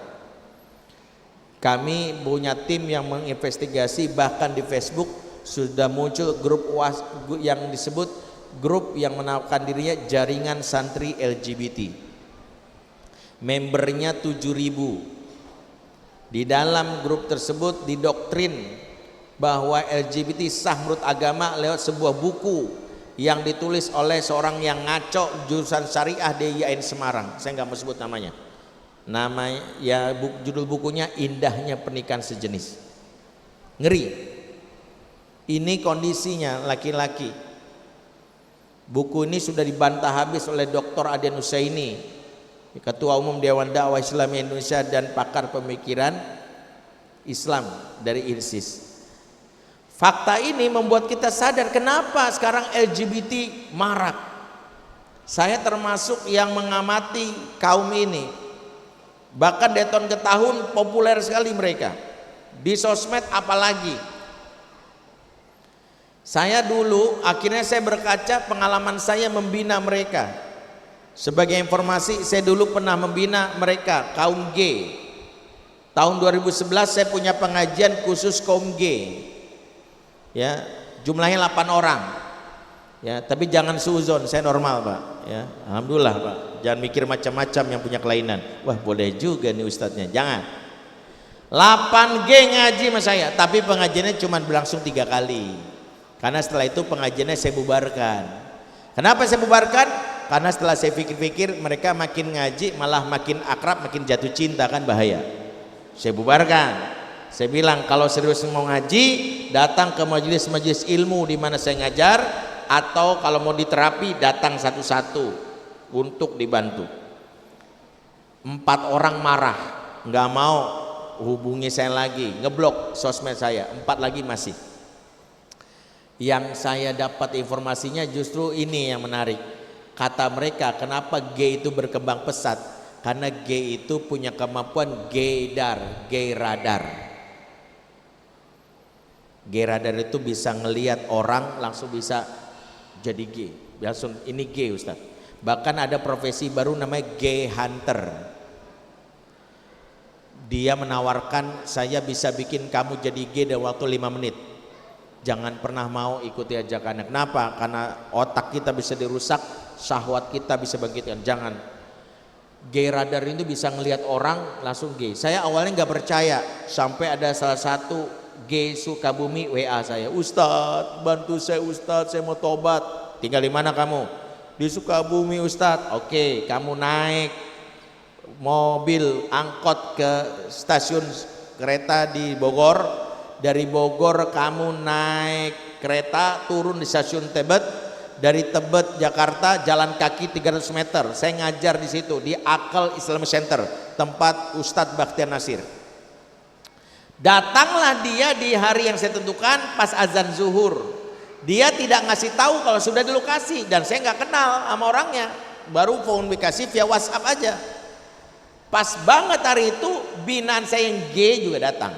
A: Kami punya tim yang menginvestigasi, bahkan di Facebook sudah muncul grup yang disebut grup yang menawarkan dirinya jaringan santri LGBT. Membernya 7.000. Di dalam grup tersebut didoktrin bahwa LGBT sah menurut agama lewat sebuah buku yang ditulis oleh seorang yang ngaco jurusan syariah di IAIN Semarang. Saya nggak mau sebut namanya. Namanya ya judul bukunya Indahnya Pernikahan Sejenis. Ngeri. Ini kondisinya laki-laki. Buku ini sudah dibantah habis oleh Dr. Aden Husaini, Ketua Umum Dewan Dakwah Islam Indonesia dan pakar pemikiran Islam dari IRSIS. Fakta ini membuat kita sadar kenapa sekarang LGBT marak. Saya termasuk yang mengamati kaum ini. Bahkan dari tahun ke tahun populer sekali mereka. Di sosmed apalagi. Saya dulu akhirnya saya berkaca pengalaman saya membina mereka. Sebagai informasi, saya dulu pernah membina mereka kaum gay. Tahun 2011 saya punya pengajian khusus kaum gay. Ya, jumlahnya 8 orang. Ya, tapi jangan suzon, saya normal, Pak. Ya, alhamdulillah, Pak. Jangan mikir macam-macam yang punya kelainan. Wah, boleh juga nih ustadznya. Jangan. 8 gay ngaji sama saya, tapi pengajiannya cuma berlangsung 3 kali. Karena setelah itu pengajiannya saya bubarkan. Kenapa saya bubarkan? Karena setelah saya pikir-pikir mereka makin ngaji malah makin akrab, makin jatuh cinta, kan bahaya. Saya bubarkan. Saya bilang kalau serius mau ngaji datang ke majelis-majelis ilmu di mana saya ngajar, atau kalau mau diterapi datang satu-satu untuk dibantu. 4 orang marah, nggak mau hubungi saya lagi, ngeblok sosmed saya. 4 lagi masih. Yang saya dapat informasinya justru ini yang menarik. Kata mereka, kenapa gay itu berkembang pesat? Karena gay itu punya kemampuan gaydar, gay radar. Gay radar itu bisa ngelihat orang langsung bisa jadi gay. Langsung ini gay, Ustaz. Bahkan ada profesi baru namanya gay hunter. Dia menawarkan, saya bisa bikin kamu jadi gay dalam waktu 5 menit. Jangan pernah mau ikuti ajakannya. Kenapa? Karena otak kita bisa dirusak, syahwat kita bisa bangkitkan. Jangan. Gay radar itu bisa ngelihat orang langsung gay. Saya awalnya nggak percaya, sampai ada salah satu gay Sukabumi WA saya, Ustadz bantu saya Ustadz, saya mau tobat. Tinggal di mana kamu? Di Sukabumi Ustadz. Oke, kamu naik mobil angkot ke stasiun kereta di Bogor. Dari Bogor kamu naik kereta turun di stasiun Tebet. Dari Tebet Jakarta jalan kaki 300 meter. Saya ngajar di situ di Akal Islamic Center, tempat Ustadz Bakhtiar Nasir. Datanglah dia di hari yang saya tentukan pas azan zuhur. Dia tidak ngasih tahu kalau sudah di lokasi, dan saya nggak kenal sama orangnya. Baru komunikasi via WhatsApp aja. Pas banget hari itu binaan saya yang gay juga datang.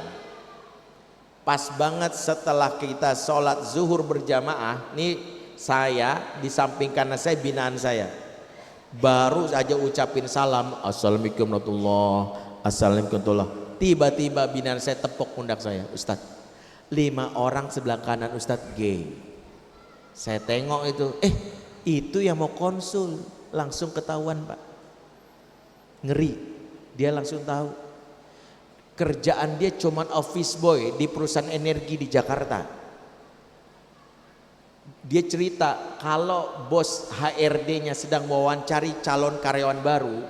A: Pas banget setelah kita sholat zuhur berjamaah, nih saya di samping kanan saya binaan saya. Baru saja ucapin salam, assalamualaikum warahmatullahi wabarakatuh, assalamualaikum warahmatullahi wabarakatuh. Tiba-tiba binaan saya tepuk pundak saya, Ustadz, 5 orang sebelah kanan Ustadz gay. Saya tengok itu yang mau konsul, langsung ketahuan Pak. Ngeri, dia langsung tahu. Kerjaan dia cuman office boy di perusahaan energi di Jakarta. Dia cerita kalau bos HRD-nya sedang mewawancari calon karyawan baru,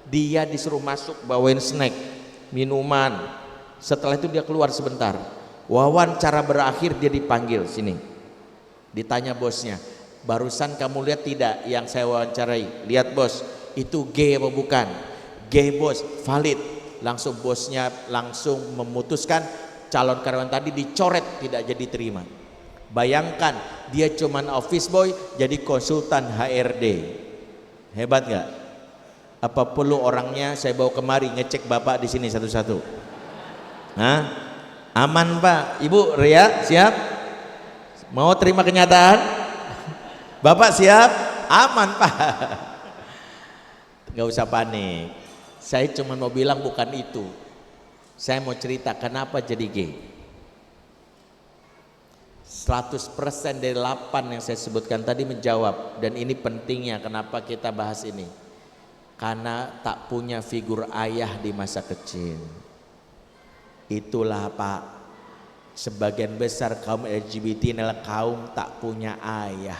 A: dia disuruh masuk bawain snack, minuman. Setelah itu dia keluar sebentar. Wawancara berakhir dia dipanggil sini. Ditanya bosnya, barusan kamu lihat tidak yang saya wawancarai? Lihat bos, itu gay apa bukan? Gay bos, valid. Langsung bosnya langsung memutuskan calon karyawan tadi dicoret, tidak jadi terima. Bayangkan dia cuman office boy jadi konsultan HRD. Hebat nggak? Apa perlu orangnya saya bawa kemari ngecek bapak di sini satu-satu? Hah? Aman Pak. Ibu Ria siap? Mau terima kenyataan? Bapak siap? Aman Pak. Nggak usah panik. Saya cuma mau bilang bukan itu. Saya mau cerita kenapa jadi gay. 100% dari 8 yang saya sebutkan tadi menjawab. Dan ini pentingnya kenapa kita bahas ini. Karena tak punya figur ayah di masa kecil. Itulah Pak, sebagian besar kaum LGBT adalah kaum tak punya ayah.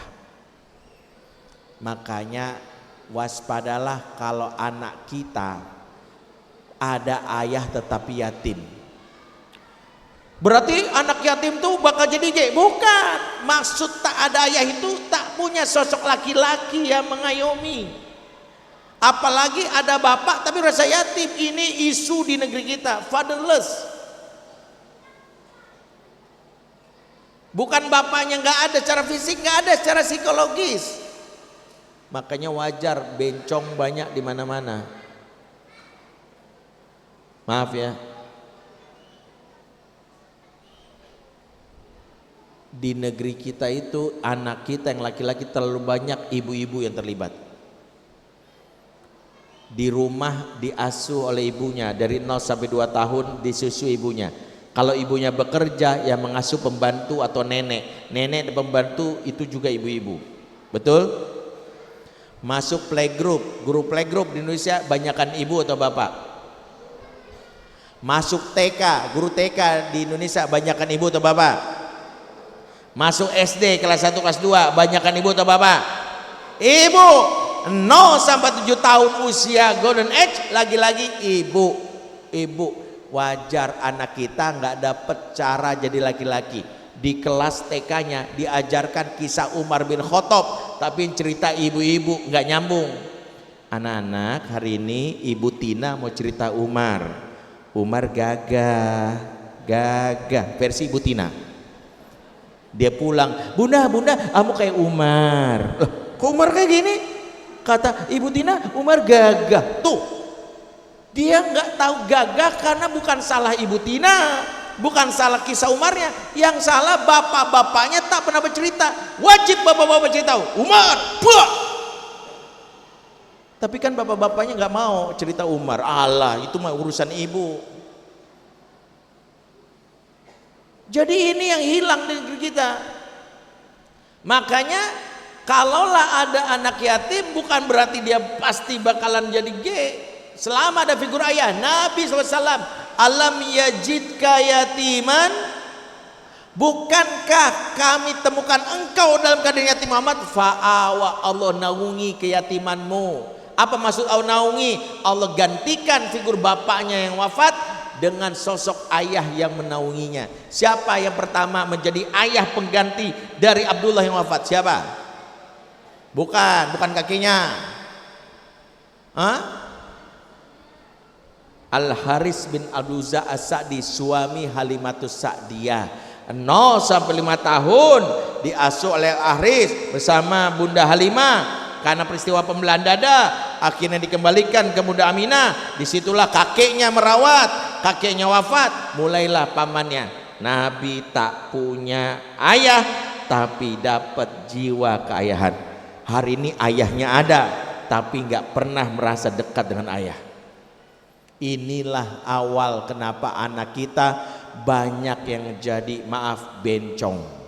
A: Makanya waspadalah kalau anak kita ada ayah tetapi yatim. Berarti anak yatim tuh bakal jadi gay? Bukan. Maksud tak ada ayah itu tak punya sosok laki-laki yang mengayomi. Apalagi ada bapak tapi rasa yatim. Ini isu di negeri kita, fatherless. Bukan bapaknya nggak ada secara fisik, nggak ada secara psikologis. Makanya wajar bencong banyak di mana-mana. Maaf ya. Di negeri kita itu anak kita yang laki-laki terlalu banyak ibu-ibu yang terlibat. Di rumah diasuh oleh ibunya dari 0 sampai 2 tahun disusui ibunya. Kalau ibunya bekerja yang mengasuh pembantu atau nenek. Nenek dan pembantu itu juga ibu-ibu. Betul? Masuk playgroup, guru playgroup di Indonesia banyakan ibu atau bapak? Masuk TK, guru TK di Indonesia banyakan ibu atau bapak? Masuk SD kelas 1 kelas 2 banyakan ibu atau bapak? Ibu. 0 sampai 7 tahun usia golden age lagi-lagi ibu. Ibu. Wajar anak kita nggak dapet cara jadi laki-laki. Di kelas TK-nya diajarkan kisah Umar bin Khattab, tapi cerita ibu-ibu nggak nyambung. Anak-anak, hari ini Ibu Tina mau cerita Umar. Umar gagah versi Ibu Tina. Dia pulang, bunda, kamu kayak Umar. Loh, kok Umar kayak gini? Kata Ibu Tina, Umar gagah. Tuh, dia nggak tahu gagah karena bukan salah Ibu Tina, bukan salah kisah Umarnya, yang salah bapak-bapaknya tak pernah bercerita. Wajib bapak-bapak cerita Umar. Buah. Tapi kan bapak-bapaknya nggak mau cerita Umar. Allah, itu mah urusan ibu. Jadi ini yang hilang di negeri kita. Makanya kalaulah ada anak yatim bukan berarti dia pasti bakalan jadi gay. Selama ada figur ayah. Nabi SAW, alam yajidka yatiman, bukankah kami temukan engkau dalam keadaan yatim Muhammad? Fa'awa, Allah naungi keyatimanmu. Apa maksud Allah naungi? Allah gantikan figur bapaknya yang wafat dengan sosok ayah yang menaunginya. Siapa yang pertama menjadi ayah pengganti dari Abdullah yang wafat? Siapa? Bukan kakeknya. Al-Haris bin Al-Uzza As-Sa'di, suami Halimatus Sa'diyah. 0 sampai 5 tahun diasuh oleh Al-Haris bersama Bunda Halimah. Karena peristiwa pembelahan dada akhirnya dikembalikan ke Bunda Aminah. Disitulah kakeknya merawat, kakeknya wafat, mulailah pamannya. Nabi tak punya ayah tapi dapat jiwa keayahan. Hari ini ayahnya ada tapi nggak pernah merasa dekat dengan ayah. Inilah awal kenapa anak kita banyak yang jadi bencong.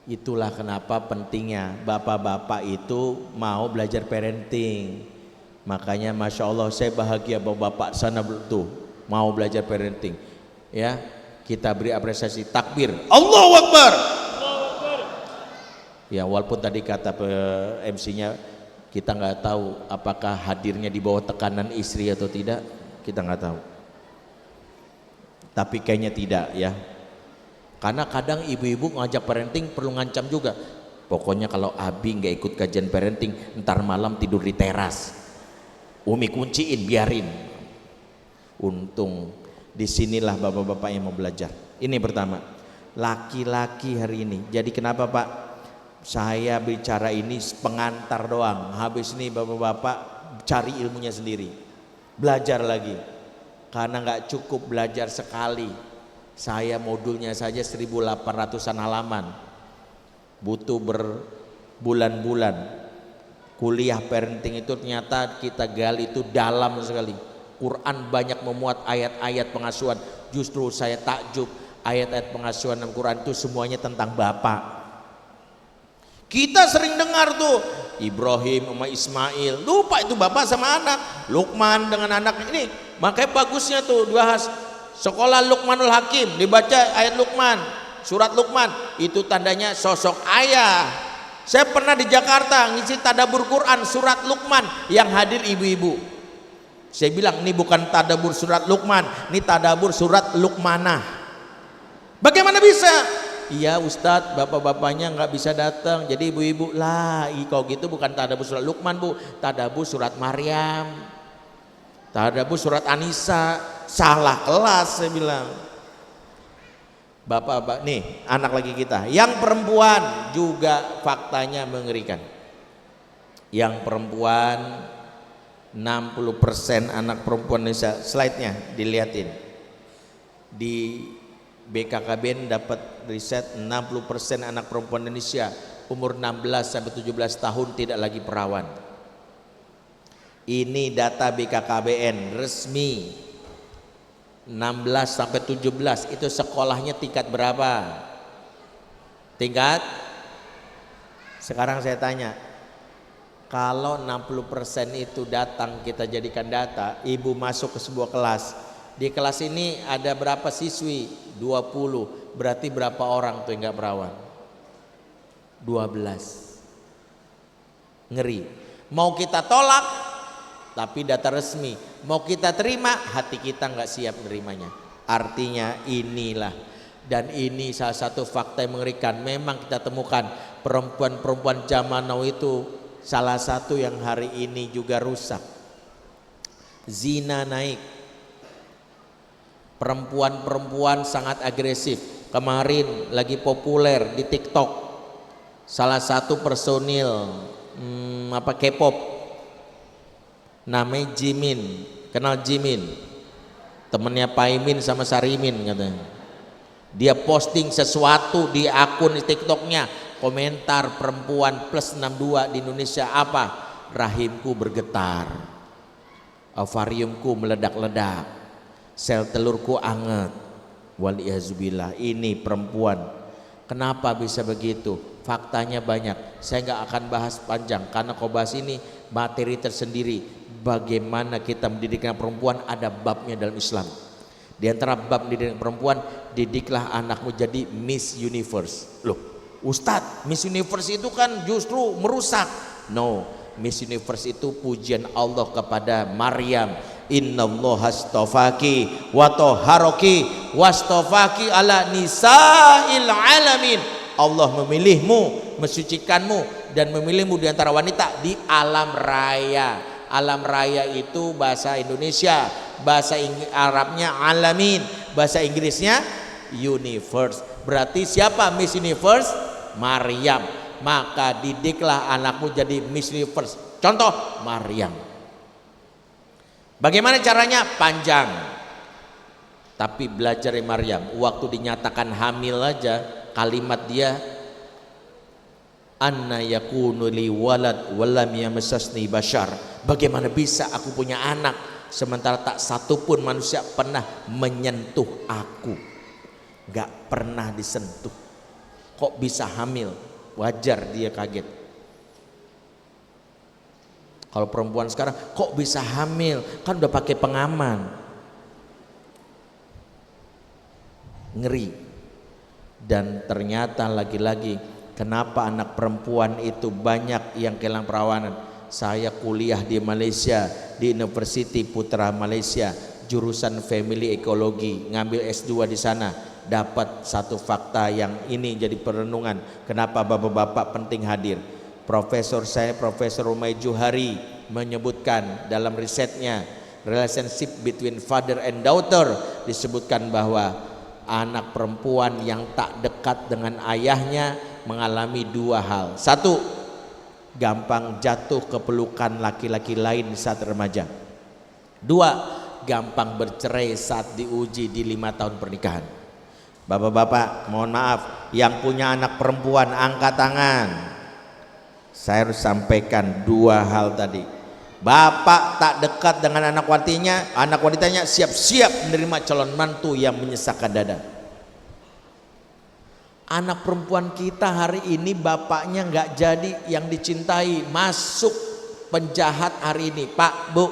A: Itulah kenapa pentingnya bapak-bapak itu mau belajar parenting. Makanya Masya Allah saya bahagia bahwa bapak sana tuh mau belajar parenting. Ya, kita beri apresiasi, takbir, Allahu Akbar. Ya, walaupun tadi kata MC-nya kita nggak tahu apakah hadirnya di bawah tekanan istri atau tidak, kita nggak tahu. Tapi kayaknya tidak ya. Karena kadang ibu-ibu ngajak parenting perlu ngancam juga. Pokoknya kalau Abi nggak ikut kajian parenting, ntar malam tidur di teras. Umi kunciin, biarin. Untung disinilah bapak-bapak yang mau belajar. Ini pertama, laki-laki hari ini. Jadi kenapa Pak? Saya bicara ini pengantar doang. Habis ini bapak-bapak cari ilmunya sendiri. Belajar lagi. Karena nggak cukup belajar sekali. Saya modulnya saja 1800-an halaman. Butuh berbulan-bulan. Kuliah parenting itu ternyata kita gali itu dalam sekali. Quran banyak memuat ayat-ayat pengasuhan. Justru saya takjub, ayat-ayat pengasuhan dalam Quran itu semuanya tentang bapak. Kita sering dengar tuh Ibrahim sama Ismail, lupa itu bapak sama anak. Luqman dengan anak ini. Makanya bagusnya tuh sekolah Luqmanul Hakim, dibaca ayat Luqman, surat Luqman, itu tandanya sosok ayah. Saya pernah di Jakarta ngisi tadabbur Quran surat Luqman, yang hadir ibu-ibu. Saya bilang ini bukan tadabbur surat Luqman, ini tadabbur surat Luqmanah. Bagaimana bisa? Iya Ustadz, bapak-bapaknya nggak bisa datang, jadi ibu-ibu lah. Kalau gitu bukan tadabbur surat Luqman bu, tadabbur surat Maryam, tadabbur surat Anisa. Salah kelas saya bilang. Bapak-bapak nih anak lagi kita, yang perempuan juga faktanya mengerikan. Yang perempuan 60% anak perempuan Indonesia, slide-nya dilihatin. Di BKKBN dapat riset 60% anak perempuan Indonesia umur 16 sampai 17 tahun tidak lagi perawan. Ini data BKKBN resmi. 16 sampai 17 itu sekolahnya tingkat berapa? Tingkat? Sekarang saya tanya, kalau 60% itu datang kita jadikan data, ibu masuk ke sebuah kelas. Di kelas ini ada berapa siswi? 20. Berarti berapa orang tuh yang gak perawan? 12. Ngeri. Mau kita tolak, tapi data resmi. Mau kita terima, hati kita gak siap menerimanya. Artinya inilah. Dan ini salah satu fakta yang mengerikan. Memang kita temukan perempuan-perempuan zaman now itu salah satu yang hari ini juga rusak. Zina naik. Perempuan-perempuan sangat agresif. Kemarin lagi populer di TikTok. Salah satu personil K-pop namanya Jimin. Kenal Jimin? Temennya Paimin sama Sarimin katanya. Dia posting sesuatu di akun di TikToknya. Komentar perempuan plus 62 di Indonesia apa? Rahimku bergetar, ovariumku meledak-ledak, sel telurku anget. Waliyazubillah. Ini perempuan. Kenapa bisa begitu? Faktanya banyak. Saya nggak akan bahas panjang karena kalau bahas ini materi tersendiri. Bagaimana kita mendidikkan perempuan, ada babnya dalam Islam. Di antara bab mendidik perempuan, didiklah anakmu jadi Miss Universe. Loh, Ustadz, Miss Universe itu kan justru merusak. No, Miss Universe itu pujian Allah kepada Maryam. Innallaha astafaki wa toharoki wastafaki ala nisa'il alamin. Allah memilihmu, mensucikanmu dan memilihmu di antara wanita di alam raya. Alam raya itu bahasa Indonesia, bahasa Arabnya alamin, bahasa Inggrisnya universe. Berarti siapa Miss Universe? Maryam. Maka didiklah anakmu jadi Miss Universe. Contoh Maryam. Bagaimana caranya? Panjang. Tapi belajar dari Maryam. Waktu dinyatakan hamil aja, kalimat dia, anna yakunu li walad walam yamsasni bashar. Bagaimana bisa aku punya anak sementara tak satu pun manusia pernah menyentuh aku. Gak pernah disentuh. Kok bisa hamil? Wajar dia kaget. Kalau perempuan sekarang kok bisa hamil? Kan udah pakai pengaman. Ngeri. Dan ternyata lagi-lagi kenapa anak perempuan itu banyak yang kehilangan perawanan. Saya kuliah di Malaysia, di University Putra Malaysia, jurusan Family Ekologi, ngambil S2 di sana. Dapat satu fakta yang ini jadi perenungan. Kenapa bapak-bapak penting hadir. Profesor saya, Profesor Umay Juhari menyebutkan dalam risetnya relationship between father and daughter, disebutkan bahwa anak perempuan yang tak dekat dengan ayahnya mengalami dua hal. Satu, gampang jatuh ke pelukan laki-laki lain saat remaja. Dua, gampang bercerai saat diuji di 5 tahun pernikahan. Bapak-bapak mohon maaf, yang punya anak perempuan angkat tangan. Saya harus sampaikan dua hal tadi. Bapak tak dekat dengan anak wanitanya siap-siap menerima calon mantu yang menyesakkan dada. Anak perempuan kita hari ini bapaknya nggak jadi yang dicintai, masuk penjahat hari ini. Pak, Bu,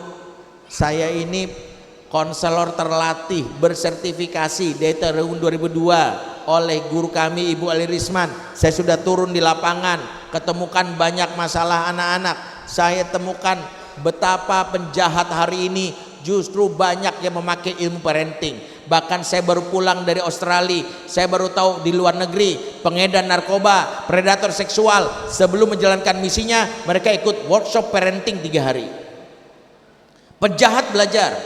A: saya ini konselor terlatih bersertifikasi dari tahun 2002 oleh guru kami Ibu Ali Risman. Saya sudah turun di lapangan, ketemukan banyak masalah anak-anak. Saya temukan betapa penjahat hari ini justru banyak yang memakai ilmu parenting. Bahkan saya baru pulang dari Australia, saya baru tahu di luar negeri pengedar narkoba, predator seksual, sebelum menjalankan misinya mereka ikut workshop parenting 3 hari. Penjahat belajar.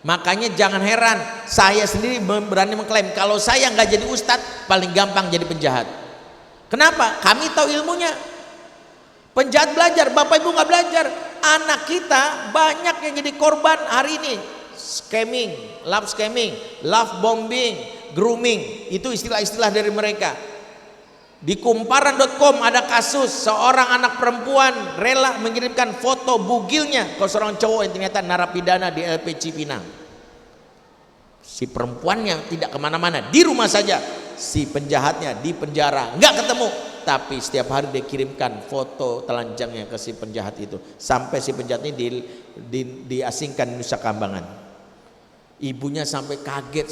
A: Makanya jangan heran, saya sendiri berani mengklaim kalau saya nggak jadi ustadz paling gampang jadi penjahat. Kenapa? Kami tahu ilmunya. Penjahat belajar, bapak ibu nggak belajar. Anak kita banyak yang jadi korban hari ini. Scamming, love bombing, grooming, itu istilah-istilah dari mereka. Di kumparan.com ada kasus seorang anak perempuan rela mengirimkan foto bugilnya ke seorang cowok yang ternyata narapidana di LP Cipinang. Si perempuannya tidak kemana-mana, di rumah saja. Si penjahatnya di penjara, nggak ketemu. Tapi setiap hari dia kirimkan foto telanjangnya ke si penjahat itu. Sampai si penjahat ini diasingkan di Nusa Kambangan. Ibunya sampai kaget,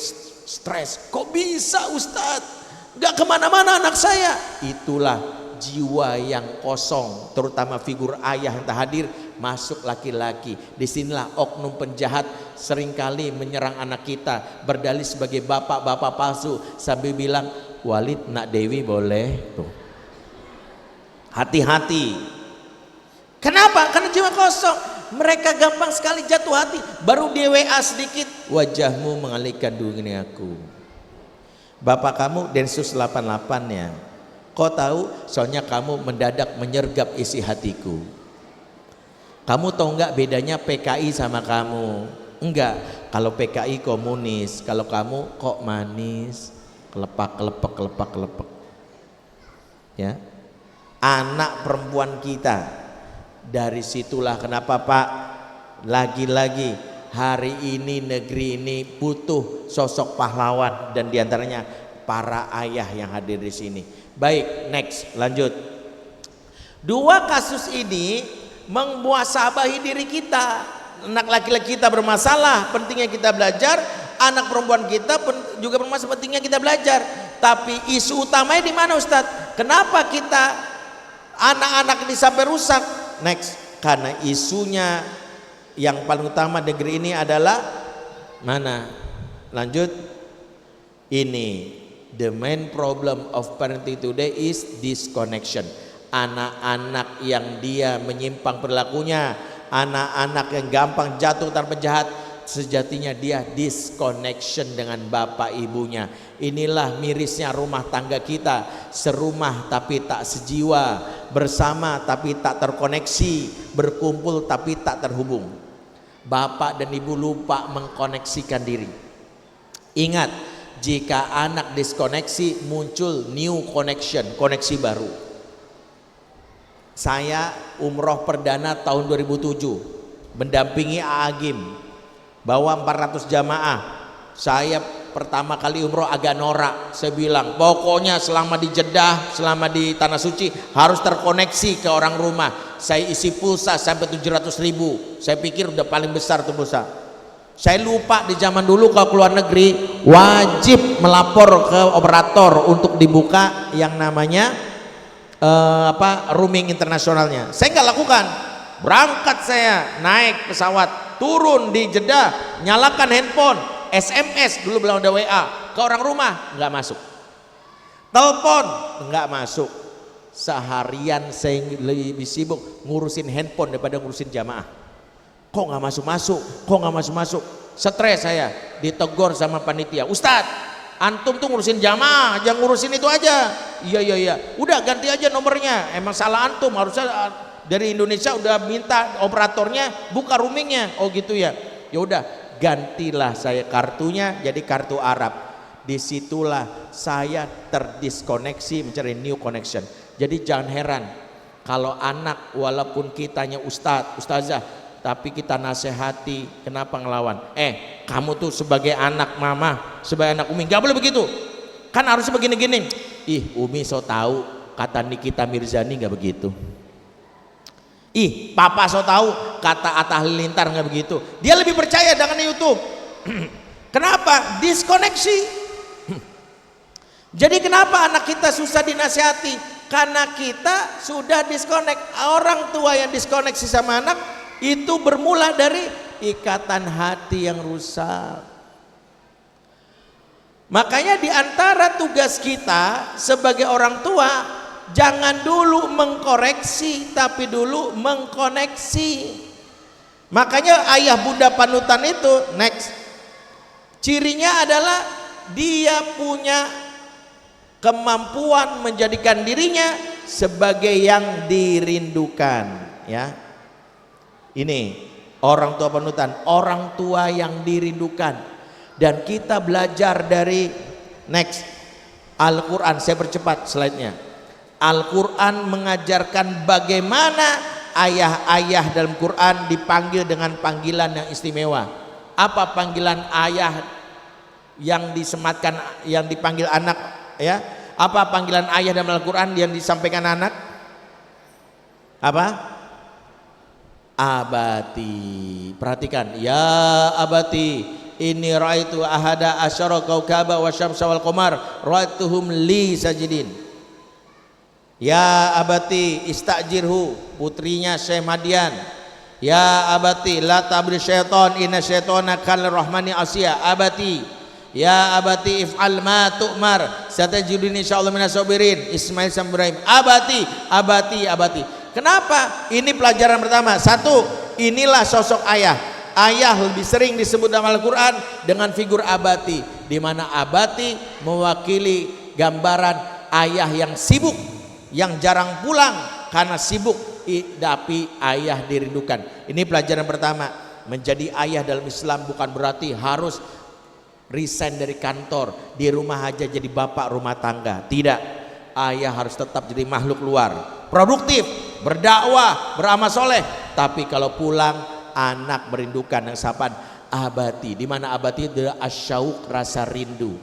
A: stres. Kok bisa Ustadz? Nggak kemana-mana anak saya. Itulah jiwa yang kosong, terutama figur ayah yang tak hadir, masuk laki-laki. Disinilah oknum penjahat seringkali menyerang anak kita, berdalih sebagai bapak-bapak palsu sambil bilang, Walid nak Dewi boleh tuh. Hati-hati. Kenapa? Karena jiwa kosong. Mereka gampang sekali jatuh hati. Baru dia WA sedikit, wajahmu mengalihkan dunia aku. Bapak kamu Densus 88 ya. Kau tahu? Soalnya kamu mendadak menyergap isi hatiku. Kamu tahu nggak bedanya PKI sama kamu? Enggak. Kalau PKI komunis, kalau kamu kok manis, kelepak. Ya. Anak perempuan kita. Dari situlah kenapa Pak, lagi-lagi hari ini negeri ini butuh sosok pahlawan, dan diantaranya para ayah yang hadir di sini. Baik, next, lanjut. 2 kasus ini membuasabahi diri kita. Anak laki-laki kita bermasalah, pentingnya kita belajar. Anak perempuan kita juga bermasalah, pentingnya kita belajar. Tapi isu utamanya di mana Ustadz? Kenapa kita anak-anak ini sampai rusak? Next, karena isunya yang paling utama negeri ini adalah mana? Lanjut. Ini the main problem of parenting today is disconnection. Anak-anak yang dia menyimpang perilakunya, anak-anak yang gampang jatuh tanpa penjahat, sejatinya dia disconnection dengan bapak ibunya. Inilah mirisnya rumah tangga kita, serumah tapi tak sejiwa, bersama tapi tak terkoneksi, berkumpul tapi tak terhubung. Bapak dan ibu lupa mengkoneksikan diri. Ingat, jika anak diskoneksi muncul new connection, koneksi baru. Saya umroh perdana tahun 2007 mendampingi Agim, bawa 400 jamaah. Saya pertama kali umroh agak norak. Saya bilang pokoknya selama di Jeddah, selama di Tanah Suci harus terkoneksi ke orang rumah. Saya isi pulsa sampai 700.000. Saya pikir udah paling besar tuh pulsa. Saya lupa di zaman dulu kalau keluar negeri wajib melapor ke operator untuk dibuka yang namanya roaming internasionalnya. Saya nggak lakukan. Berangkat saya naik pesawat, turun di Jeddah, nyalakan handphone, SMS, dulu belum ada WA, ke orang rumah nggak masuk, telepon nggak masuk. Seharian saya lebih sibuk ngurusin handphone daripada ngurusin jamaah. Kok nggak masuk? Stres saya, ditegur sama panitia. Ustadz, antum tuh ngurusin jamaah, jangan ngurusin itu aja. Iya. Udah ganti aja nomornya. Emang salah antum, harusnya dari Indonesia udah minta operatornya buka roamingnya. Oh gitu ya. Ya udah, gantilah saya kartunya jadi kartu Arab. Disitulah saya terdiskoneksi mencari new connection. Jadi jangan heran kalau anak walaupun kitanya ustazah, tapi kita nasihati, kenapa ngelawan? Kamu tuh sebagai anak mama, sebagai anak Umi, gak boleh begitu. Kan harusnya begini-gini. Umi so tahu, kata Nikita Mirzani gak begitu. Papa so tahu, kata Atta Halilintar gak begitu. Dia lebih percaya dengan YouTube. Kenapa? Diskoneksi. Jadi kenapa anak kita susah dinasihati? Karena kita sudah disconnect. Orang tua yang diskoneksi sama anak itu bermula dari ikatan hati yang rusak. Makanya di antara tugas kita sebagai orang tua, jangan dulu mengkoreksi, tapi dulu mengkoneksi. Makanya ayah bunda panutan itu next, cirinya adalah dia punya kemampuan menjadikan dirinya sebagai yang dirindukan, ya. Ini orang tua panutan, orang tua yang dirindukan. Dan kita belajar dari next Al-Quran. Saya percepat slide-nya. Al-Quran mengajarkan bagaimana ayah-ayah dalam Quran dipanggil dengan panggilan yang istimewa. Apa panggilan ayah yang disematkan, yang dipanggil anak, ya? Apa panggilan ayah dalam Al-Quran yang disampaikan anak? Apa? Abati. Perhatikan, ya abati, inni ra'aitu ahada asyara kaukaba wa syamsa wal qamar ra'aituhum li sajidin. Ya abati istajirhu, putrinya Syekh Madian. Ya abati la tabri syaitan inna syaitana kana rahmani asya. Abati, ya abati if'al ma tu'mar satajiduni insyaallah minas sabirin. Ismail sama Ibrahim. Abati, abati, abati. Kenapa? Ini pelajaran pertama. Satu, inilah sosok ayah. Ayah lebih sering disebut dalam Al-Quran dengan figur abati, di mana abati mewakili gambaran ayah yang sibuk, yang jarang pulang karena sibuk, tapi ayah dirindukan. Ini pelajaran pertama. Menjadi ayah dalam Islam bukan berarti harus resign dari kantor, di rumah aja jadi bapak rumah tangga. Tidak, ayah harus tetap jadi makhluk luar, produktif, berdakwah, beramal soleh. Tapi kalau pulang, anak merindukan yang sapaan abati. Di mana abati itu asyauq, rasa rindu.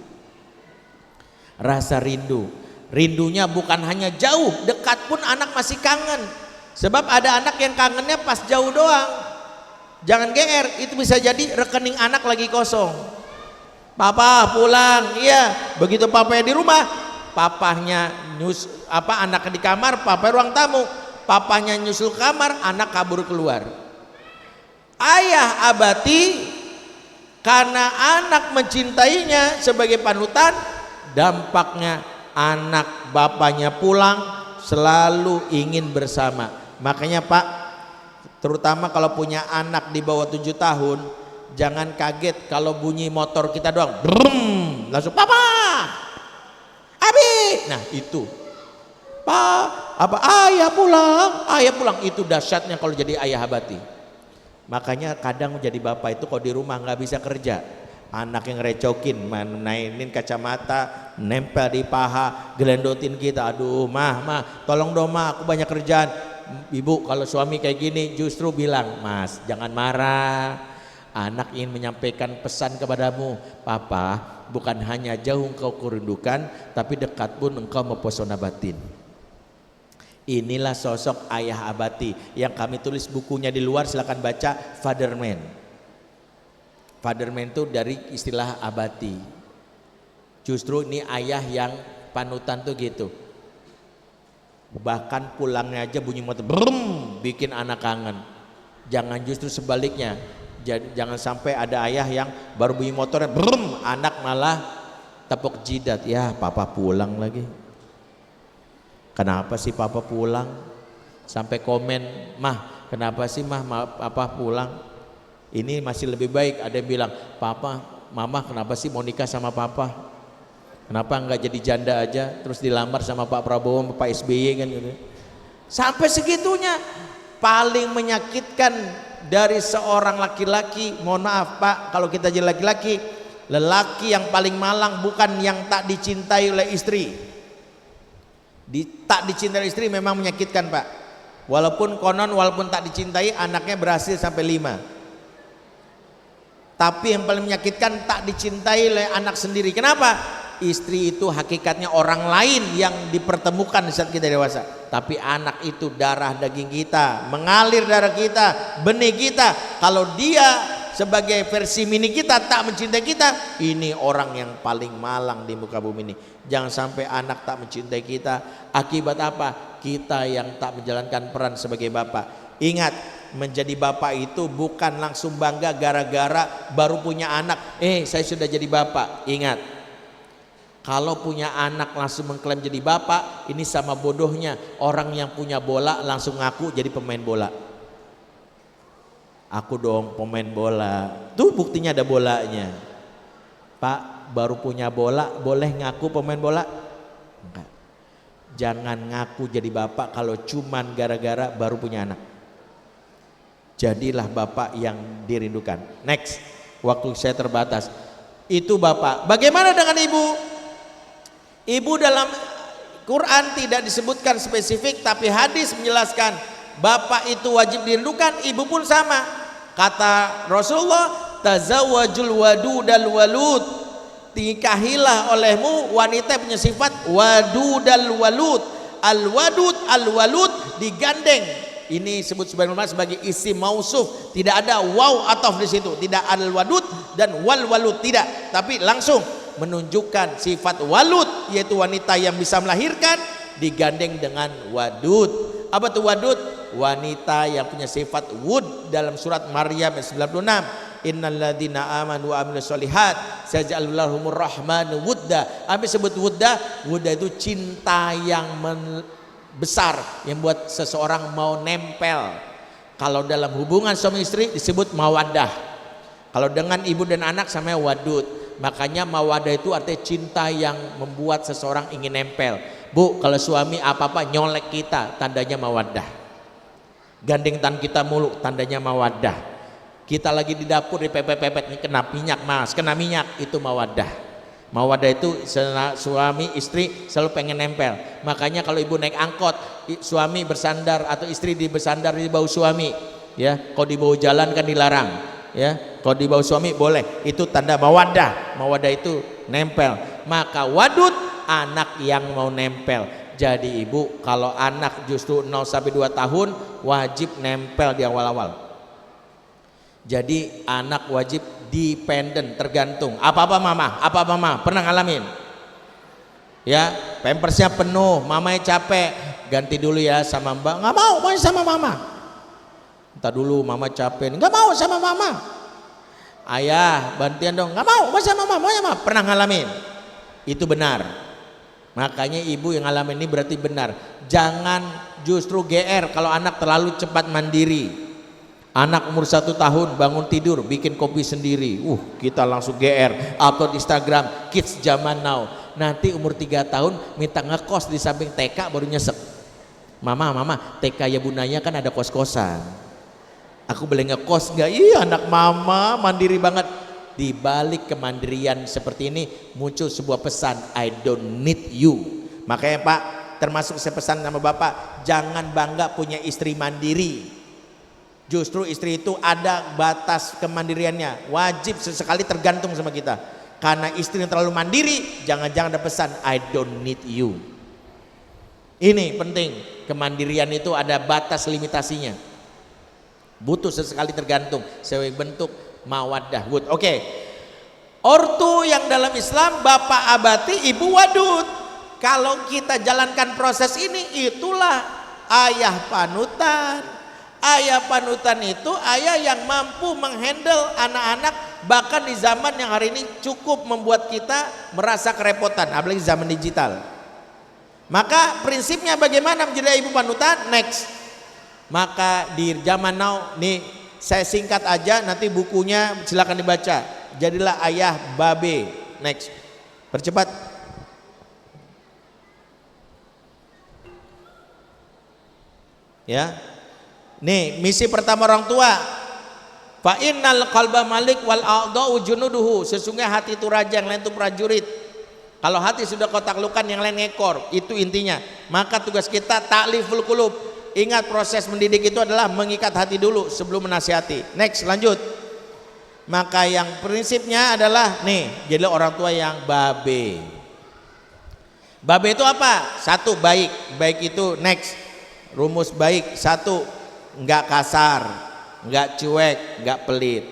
A: Rasa rindu. Rindunya bukan hanya jauh, dekat pun anak masih kangen. Sebab ada anak yang kangennya pas jauh doang. Jangan GR, itu bisa jadi rekening anak lagi kosong. Papa pulang, iya. Begitu papanya di rumah, papahnya anaknya di kamar, papa ruang tamu. Papanya nyusul kamar, anak kabur keluar. Ayah abati karena anak mencintainya sebagai panutan, dampaknya anak bapaknya pulang selalu ingin bersama. Makanya Pak, terutama kalau punya anak di bawah 7 tahun, jangan kaget kalau bunyi motor kita doang, brum, langsung papa, abi. Nah itu, Pak, apa ayah pulang, itu dahsyatnya kalau jadi ayah abati. Makanya kadang jadi bapak itu kalau di rumah nggak bisa kerja, anak yang recokin, mainin kacamata, nempel di paha, gelendotin kita. Aduh mah, tolong dong mah, aku banyak kerjaan. Ibu kalau suami kayak gini justru bilang, mas jangan marah, anak ingin menyampaikan pesan kepadamu. Papa bukan hanya jauh engkau kurindukan, tapi dekat pun engkau mempesona batin. Inilah sosok ayah abati yang kami tulis bukunya di luar, silakan baca. Fatherman. Fatherman itu dari istilah abati. Justru ini ayah yang panutan tuh gitu. Bahkan pulangnya aja bunyi motor, brum, bikin anak kangen. Jangan justru sebaliknya. Jangan sampai ada ayah yang baru bunyi motornya, brum, anak malah tepuk jidat. Ya papa pulang lagi. Kenapa sih papa pulang? Sampai komen, mah kenapa sih mah papa pulang? Ini masih lebih baik ada yang bilang, papa, mama kenapa sih mau nikah sama papa? Kenapa enggak jadi janda aja terus dilamar sama Pak Prabowo, Pak SBY kan gitu. Sampai segitunya. Paling menyakitkan dari seorang laki-laki, mohon maaf Pak kalau kita jadi laki-laki, lelaki yang paling malang bukan yang tak dicintai oleh istri. Tak dicintai istri memang menyakitkan Pak. Walaupun tak dicintai anaknya berhasil sampai 5. Tapi yang paling menyakitkan tak dicintai oleh anak sendiri. Kenapa? Istri itu hakikatnya orang lain yang dipertemukan saat kita dewasa. Tapi anak itu darah daging kita, mengalir darah kita, benih kita. Kalau dia sebagai versi mini kita tak mencintai kita, ini orang yang paling malang di muka bumi ini. Jangan sampai anak tak mencintai kita. Akibat apa? Kita yang tak menjalankan peran sebagai bapak. Ingat, menjadi bapak itu bukan langsung bangga gara-gara baru punya anak. Saya sudah jadi bapak. Ingat, kalau punya anak langsung mengklaim jadi bapak, ini sama bodohnya orang yang punya bola langsung ngaku jadi pemain bola. Aku dong pemain bola. Tuh buktinya ada bolanya. Pak, baru punya bola boleh ngaku pemain bola? Enggak. Jangan ngaku jadi bapak kalau cuman gara-gara baru punya anak. Jadilah bapak yang dirindukan. Next, waktu saya terbatas. Itu bapak. Bagaimana dengan ibu? Ibu dalam Quran tidak disebutkan spesifik, tapi hadis menjelaskan bapak itu wajib dirindukan, ibu pun sama. Kata Rasulullah, tazawwajul wadudal walud, nikahilah olehmu wanita punya sifat wadudal walud. Al-wadud, al-walud digandeng. Ini sebut sebagian ulama sebagai isim mausuf, tidak ada waw ataf di situ, tidak al-wadud dan wal walud, tidak, tapi langsung menunjukkan sifat walud, yaitu wanita yang bisa melahirkan, digandeng dengan wadud. Apa tuh wadud? Wanita yang punya sifat wud. Dalam surat Maryam 96, innalladzina amanu wa amilus solihat sayaj'alu lahumur rahmanu wudda. Apa disebut wudda? Wudda itu cinta yang besar yang buat seseorang mau nempel. Kalau dalam hubungan suami istri disebut mawaddah. Kalau dengan ibu dan anak samanya wadud. Makanya mawaddah itu artinya cinta yang membuat seseorang ingin nempel. Bu, kalau suami apa-apa nyolek kita, tandanya mawaddah. Gandeng tangan kita mulu, tandanya mawaddah. Kita lagi di dapur dipepet-pepet, nih kena minyak mas, kena minyak, itu mawaddah. Mawaddah itu suami istri selalu pengen nempel. Makanya kalau ibu naik angkot, suami bersandar atau istri bersandar di bawah suami, ya. Kalau di bawah jalan kan dilarang, ya. Kalau di bawah suami boleh. Itu tanda mawaddah. Mawaddah itu nempel. Maka wadud, anak yang mau nempel. Jadi ibu kalau anak justru 0 sampai 2 tahun wajib nempel di awal-awal. Jadi anak wajib dependen, tergantung. Apa-apa mama, apa-apa mama, pernah ngalamin? Ya, pampersnya penuh, mamanya capek, ganti dulu ya sama mbak. Nggak mau sama mama. Entar dulu mama capek, nggak mau sama mama. Ayah bantian dong, nggak mau sama mama, ya mama. Pernah ngalamin? Itu benar. Makanya ibu yang ngalamin ini berarti benar. Jangan justru GR kalau anak terlalu cepat mandiri. Anak umur 1 tahun bangun tidur bikin kopi sendiri, kita langsung GR atau di Instagram kids zaman now. Nanti umur 3 tahun minta ngekos di samping TK baru nyesek. Mama TK ya bunanya kan ada kos-kosan, aku boleh ngekos nggak? Iya anak mama mandiri banget. Di balik kemandirian seperti ini muncul sebuah pesan, I don't need you. Makanya Pak, termasuk saya pesan sama Bapak, jangan bangga punya istri mandiri. Justru istri itu ada batas kemandiriannya, wajib sesekali tergantung sama kita. Karena istri yang terlalu mandiri, jangan-jangan ada pesan I don't need you. Ini penting, kemandirian itu ada batas limitasinya. Butuh sesekali tergantung, sebagai bentuk mawaddah wud. Oke. Ortu yang dalam Islam bapak abati, ibu wadud. Kalau kita jalankan proses ini, itulah ayah panutan. Ayah panutan itu ayah yang mampu menghandle anak-anak, bahkan di zaman yang hari ini cukup membuat kita merasa kerepotan, apalagi zaman digital. Maka prinsipnya bagaimana menjadi ibu panutan? Next. Maka di zaman now nih, saya singkat aja, nanti bukunya silakan dibaca. Jadilah ayah babe. Next. Percepat. Ya. Nih, misi pertama orang tua. Fa innal qalba malik wal a'dha'u junuduhu. Sesungguhnya hati itu raja, yang lain itu prajurit. Kalau hati sudah kau taklukkan, yang lain ngekor. Itu intinya. Maka tugas kita ta'liful qulub. Ingat, proses mendidik itu adalah mengikat hati dulu sebelum menasihati. Next, lanjut. Maka yang prinsipnya adalah nih, jadi orang tua yang babe. Babe itu apa? 1, baik. Baik itu next. Rumus baik 1, enggak kasar, enggak cuek, enggak pelit.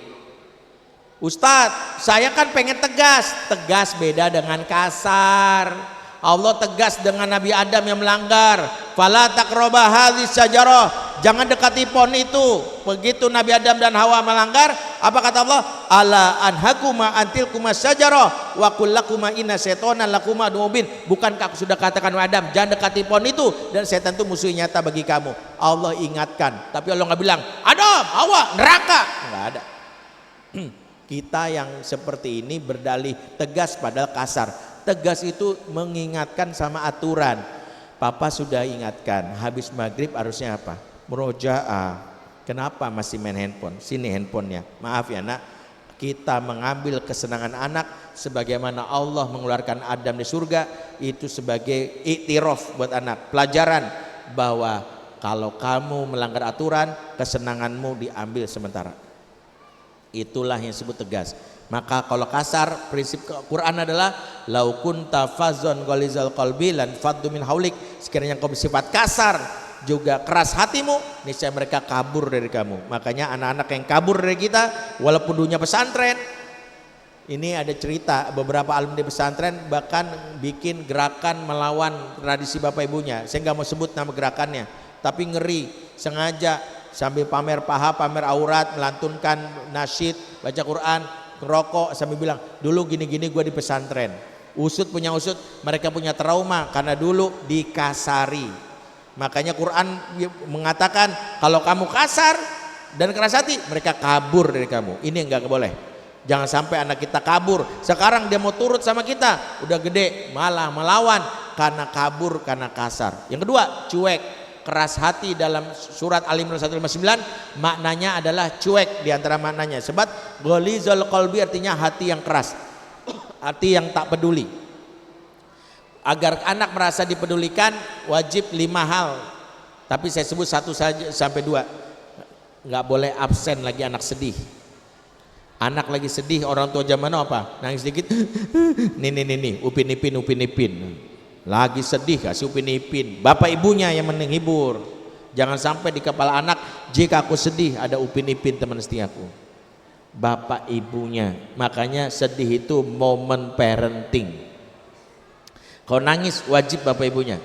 A: Ustadz, saya kan pengen tegas. Tegas beda dengan kasar. Allah tegas dengan Nabi Adam yang melanggar. Fala taqraba hadhihi syajarah, jangan dekati pohon itu. Begitu Nabi Adam dan Hawa melanggar, apa kata Allah? Ala anhakuma antilkuma syajarah wa qul lakuma inna syaitana lakuma aduwwun. Bukankah aku sudah katakan wahai Adam, jangan dekati pohon itu dan setan itu musuh nyata bagi kamu. Allah ingatkan, tapi Allah nggak bilang Adam, Hawa, neraka. Nggak ada. Kita yang seperti ini berdalih tegas padahal kasar. Tegas itu mengingatkan sama aturan. Papa sudah ingatkan, habis maghrib harusnya apa? Murojaah. Kenapa masih main handphone? Sini handphonenya. Maaf ya nak, kita mengambil kesenangan anak sebagaimana Allah mengeluarkan Adam di surga, itu sebagai iktiraf buat anak, pelajaran bahwa kalau kamu melanggar aturan, kesenanganmu diambil sementara. Itulah yang disebut tegas. Maka kalau kasar, prinsip Quran adalah lau kunta fazzon ghalizal qalbi lan faddu min haulik. Sekiranya kau bersifat kasar juga keras hatimu, niscaya mereka kabur dari kamu. Makanya anak-anak yang kabur dari kita walaupun dulunya pesantren, ini ada cerita beberapa alumni pesantren bahkan bikin gerakan melawan tradisi bapak ibunya. Saya nggak mau sebut nama gerakannya, tapi ngeri, sengaja sambil pamer paha, pamer aurat, melantunkan nasyid, baca Quran, ngerokok sambil bilang dulu gini-gini gue di pesantren. Usut punya usut, mereka punya trauma karena dulu dikasari. Makanya Quran mengatakan kalau kamu kasar dan keras hati, mereka kabur dari kamu. Ini enggak boleh. Jangan sampai anak kita kabur. Sekarang dia mau turut sama kita, udah gede malah melawan karena kabur, karena kasar. Yang kedua, cuek. Keras hati dalam surat Al-Imran 159 maknanya adalah cuek di antara maknanya. Sebab ghalizul qalbi artinya hati yang keras, hati yang tak peduli. Agar anak merasa dipedulikan wajib 5 hal, tapi saya sebut 1 saja sampai 2. Nggak boleh absen lagi anak sedih. Anak lagi sedih, orang tua zaman now apa? Nangis sedikit, nih, upin ipin. Lagi sedih kasih upin ipin. Bapak ibunya yang menghibur. Jangan sampai di kepala anak, jika aku sedih ada upin ipin teman setiaku. Bapak ibunya. Makanya sedih itu momen parenting. Kalau nangis wajib bapak ibunya.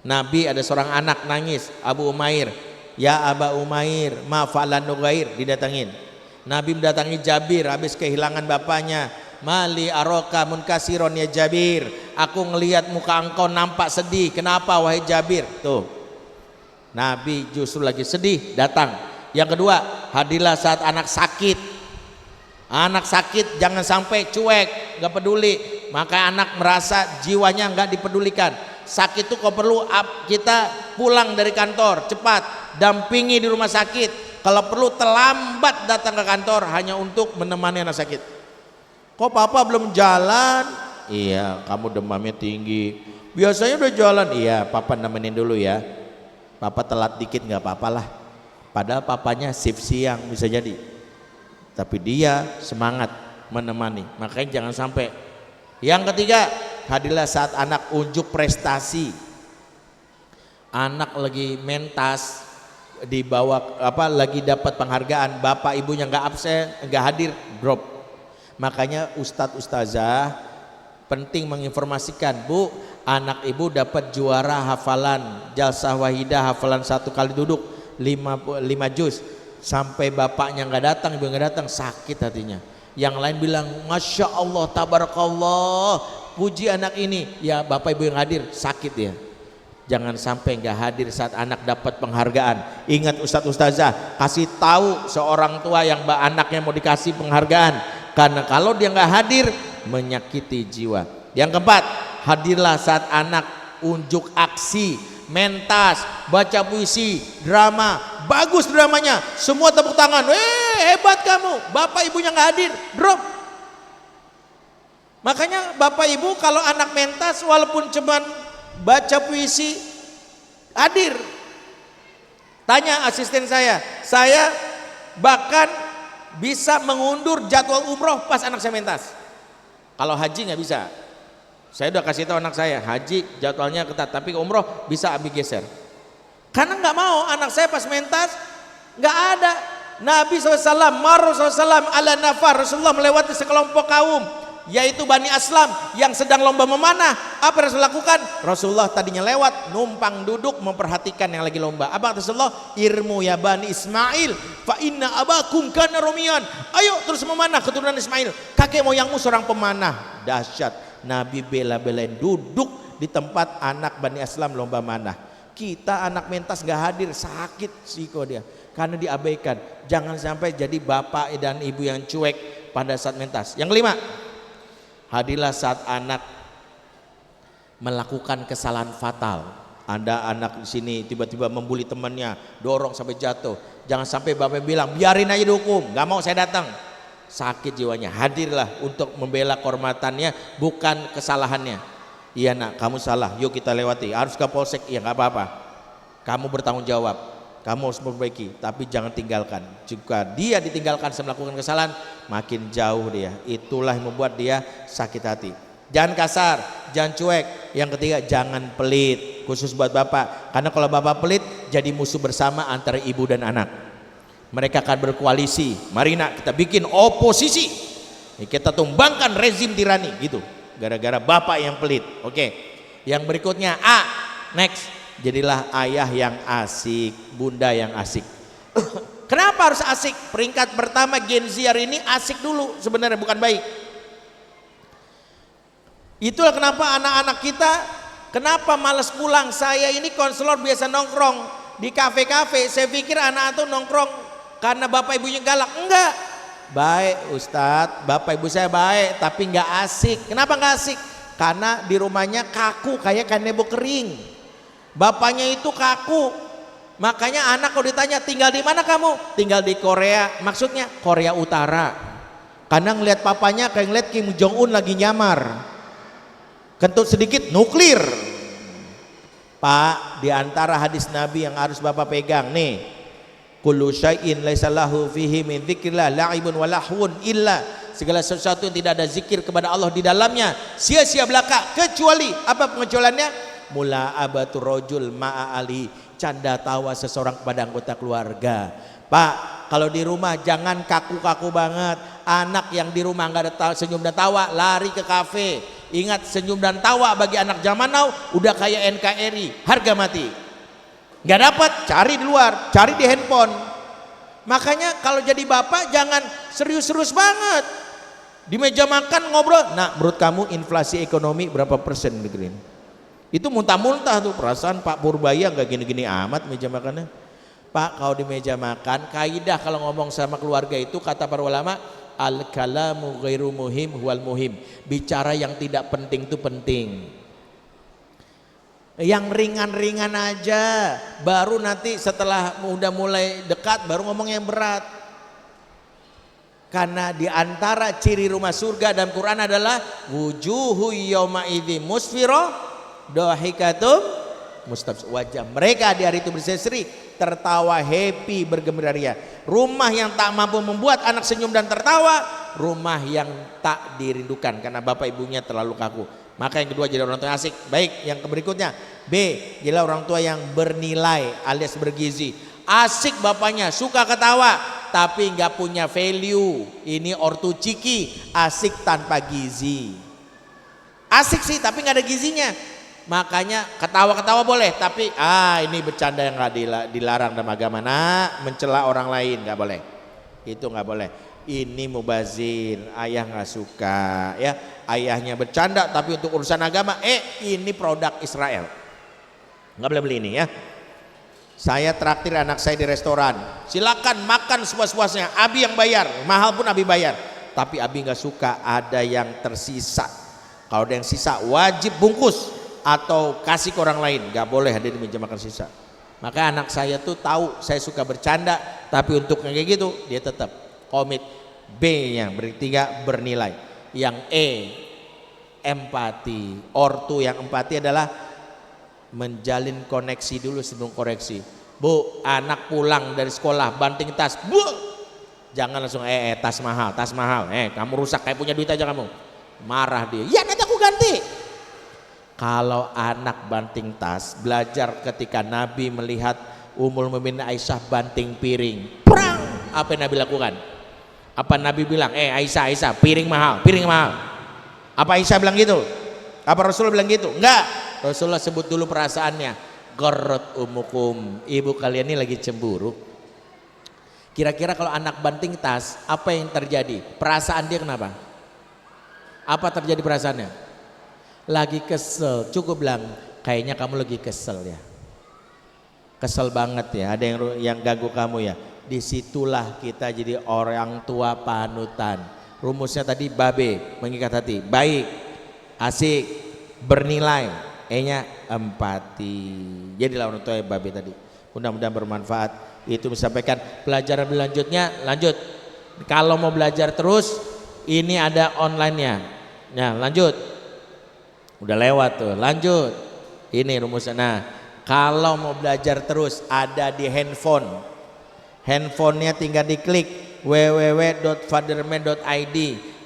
A: Nabi ada seorang anak nangis, Abu Umair, ya Aba Umair, ma fa'alan nugair, didatangin. Nabi mendatangi Jabir habis kehilangan bapaknya. Mali aroka munkasiron ya Jabir, aku ngelihat muka engkau nampak sedih. Kenapa wahai Jabir? Tuh, Nabi justru lagi sedih datang. Yang kedua, hadirlah saat anak sakit. Anak sakit jangan sampai cuek, nggak peduli. Maka anak merasa jiwanya nggak dipedulikan. Sakit itu kau perlu kita pulang dari kantor cepat, dampingi di rumah sakit. Kalau perlu terlambat datang ke kantor hanya untuk menemani anak sakit. Kok papa belum jalan? Iya, kamu demamnya tinggi. Biasanya udah jalan. Iya, papa nemenin dulu ya. Papa telat dikit nggak apa-apa lah. Padahal papanya shift siang bisa jadi. Tapi dia semangat menemani. Makanya jangan sampai. Yang ketiga, hadirlah saat anak unjuk prestasi. Anak lagi mentas, dibawa lagi dapat penghargaan, bapak ibunya nggak absen, nggak hadir, drop. Makanya ustadz ustazah penting menginformasikan, Bu, anak ibu dapat juara hafalan jalsah wahidah, hafalan 1 kali duduk 5 juz. Sampai bapaknya nggak datang, ibu nggak datang, sakit hatinya. Yang lain bilang masya Allah, tabarakallah, puji anak ini. Ya bapak ibu yang hadir sakit ya. Jangan sampai nggak hadir saat anak dapat penghargaan. Ingat ustadz ustazah, kasih tahu seorang tua yang anaknya mau dikasih penghargaan. Karena kalau dia nggak hadir menyakiti jiwa. Yang keempat, hadirlah saat anak unjuk aksi, mentas, baca puisi, drama, bagus dramanya, semua tepuk tangan, hebat kamu. Bapak ibunya nggak hadir, drop. Makanya bapak ibu kalau anak mentas walaupun cuman baca puisi hadir. Tanya asisten saya bahkan bisa mengundur jadwal umroh pas anak saya mentas. Kalau haji nggak bisa. Saya udah kasih tahu anak saya, haji jadwalnya ketat, tapi umroh bisa ambil geser. Karena nggak mau anak saya pas mentas nggak ada. Nabi SAW, Marus SAW ala nafar, Rasulullah melewati sekelompok kaum. yaitu Bani Aslam yang sedang lomba memanah. Apa yang Rasul lakukan? Rasulullah tadinya lewat, numpang duduk memperhatikan yang lagi lomba. Apa kata Rasulullah? Irmu ya Bani Ismail fa inna abakum kana romian. Ayo terus memanah keturunan Ismail, kakek moyangmu seorang pemanah. Dahsyat, Nabi bela-belain duduk di tempat anak Bani Aslam lomba manah. Kita anak mentas gak hadir, sakit siko dia karena diabaikan. Jangan sampai jadi bapak dan ibu yang cuek pada saat mentas. Yang kelima, hadirlah saat anak melakukan kesalahan fatal. Anda anak di sini tiba-tiba membuli temannya, dorong sampai jatuh. Jangan sampai bapak bilang biarin aja dihukum, gak mau saya datang. Sakit jiwanya. Hadirlah untuk membela kehormatannya, bukan kesalahannya. Iya nak, kamu salah, yuk kita lewati. Harus ke polsek, iya gak apa-apa. Kamu bertanggung jawab, kamu harus memperbaiki, tapi jangan tinggalkan. Jika dia ditinggalkan sebelum melakukan kesalahan, makin jauh dia. Itulah yang membuat dia sakit hati. Jangan kasar, jangan cuek. Yang ketiga, jangan pelit. Khusus buat bapak, karena kalau bapak pelit jadi musuh bersama antara ibu dan anak. Mereka akan berkoalisi. Mari nak, kita bikin oposisi, kita tumbangkan rezim tirani gitu. Gara-gara bapak yang pelit. Oke. Yang berikutnya A, next. Jadilah ayah yang asik, bunda yang asik. Kenapa harus asik? Peringkat pertama Gen Z hari ini asik dulu, sebenarnya bukan baik. Itulah kenapa anak-anak kita kenapa malas pulang. Saya ini konselor biasa nongkrong di kafe-kafe. Saya pikir anak itu nongkrong karena bapak ibunya galak. Enggak. Baik Ustadz, bapak ibu saya baik, tapi nggak asik. Kenapa nggak asik? Karena di rumahnya kaku kayak kanebo kering. Bapaknya itu kaku. Makanya anak kalau ditanya tinggal di mana kamu? Tinggal di Korea. Maksudnya Korea Utara. Karena ngelihat papanya kayak ngelihat Kim Jong Un lagi nyamar. Kentut sedikit nuklir. Pak, di antara hadis Nabi yang harus bapak pegang nih. Kullu syai'in laisa lahu fihi min dzikrillah la'ibun wa lahwun illa, segala sesuatu yang tidak ada zikir kepada Allah di dalamnya sia-sia belaka, kecuali apa pengecualiannya? Mula'abatu rajul ma'a ali, canda tawa seseorang kepada anggota keluarga. Pak, kalau di rumah jangan kaku-kaku banget. Anak yang di rumah nggak ada senyum dan tawa lari ke kafe. Ingat, senyum dan tawa bagi anak zaman now udah kayak NKRI, harga mati. Nggak dapat, cari di luar, cari di handphone. Makanya kalau jadi bapak jangan serius-serius banget. Di meja makan ngobrol, nah menurut kamu inflasi ekonomi berapa persen negeri ini? Itu muntah-muntah tuh, perasaan Pak Purbaya nggak gini-gini amat meja makannya. Pak, kalau di meja makan, kaidah kalau ngomong sama keluarga itu kata para ulama, al-kalamu ghairu muhim huwal muhim. Bicara yang tidak penting itu penting. Yang ringan-ringan aja, baru nanti setelah udah mulai dekat baru ngomong yang berat. Karena di antara ciri rumah surga dalam Quran adalah wujuhu yauma idzi musfira dhahikatum mustabs. Wajah mereka di hari itu berseri, tertawa, happy, bergembira ria. Rumah yang tak mampu membuat anak senyum dan tertawa, rumah yang tak dirindukan karena bapak ibunya terlalu kaku. Maka yang kedua, jadi orang tua yang asik. Baik, yang berikutnya B, jadilah orang tua yang bernilai alias bergizi. Asik bapaknya, suka ketawa tapi nggak punya value. Ini ortu ciki, asik tanpa gizi. Asik sih tapi nggak ada gizinya. Makanya ketawa-ketawa boleh, tapi ini bercanda yang nggak dilarang dalam agama. Nah, mencela orang lain nggak boleh. Itu nggak boleh. Ini mubazir, ayah nggak suka ya, ayahnya bercanda tapi untuk urusan agama ini produk Israel, nggak boleh beli ini ya. Saya traktir anak saya di restoran, silakan makan sepuas-puasnya, Abi yang bayar, mahal pun Abi bayar, tapi Abi nggak suka ada yang tersisa. Kalau ada yang sisa wajib bungkus atau kasih ke orang lain, nggak boleh ada di meja makan sisa. Maka anak saya tuh tahu saya suka bercanda, tapi untuk kayak gitu dia tetap komit. B yang bertiga bernilai. Yang E empati. Ortu yang empati adalah menjalin koneksi dulu sebelum koreksi. Bu, anak pulang dari sekolah banting tas, bu, jangan langsung tas mahal, kamu rusak, kayak punya duit aja kamu. Marah dia, ya nanti aku ganti. Kalau anak banting tas, belajar ketika Nabi melihat Ummul Mukminin Aisyah banting piring, perang, apa yang Nabi lakukan? Apa Nabi bilang, Aisyah, piring mahal. Apa Aisyah bilang gitu? Apa Rasulullah bilang gitu? Enggak. Rasulullah sebut dulu perasaannya. Gharrat umukum, ibu kalian ini lagi cemburu. Kira-kira kalau anak banting tas, apa yang terjadi? Perasaan dia kenapa? Apa terjadi perasaannya? Lagi kesel. Cukup bilang, kayaknya kamu lagi kesel ya. Kesel banget ya, ada yang ganggu kamu ya. Disitulah kita jadi orang tua panutan. Rumusnya tadi babe, mengikat hati. Baik, asik, bernilai. E-nya empati. Jadilah orang tua yang babe tadi. Mudah-mudahan bermanfaat. Itu disampaikan. Pelajaran berlanjutnya, lanjut. Kalau mau belajar terus, ini ada online-nya. Nah, lanjut. Udah lewat tuh, lanjut. Ini rumusnya. Nah, kalau mau belajar terus ada di handphone. Handphonenya tinggal diklik www.fatherman.id.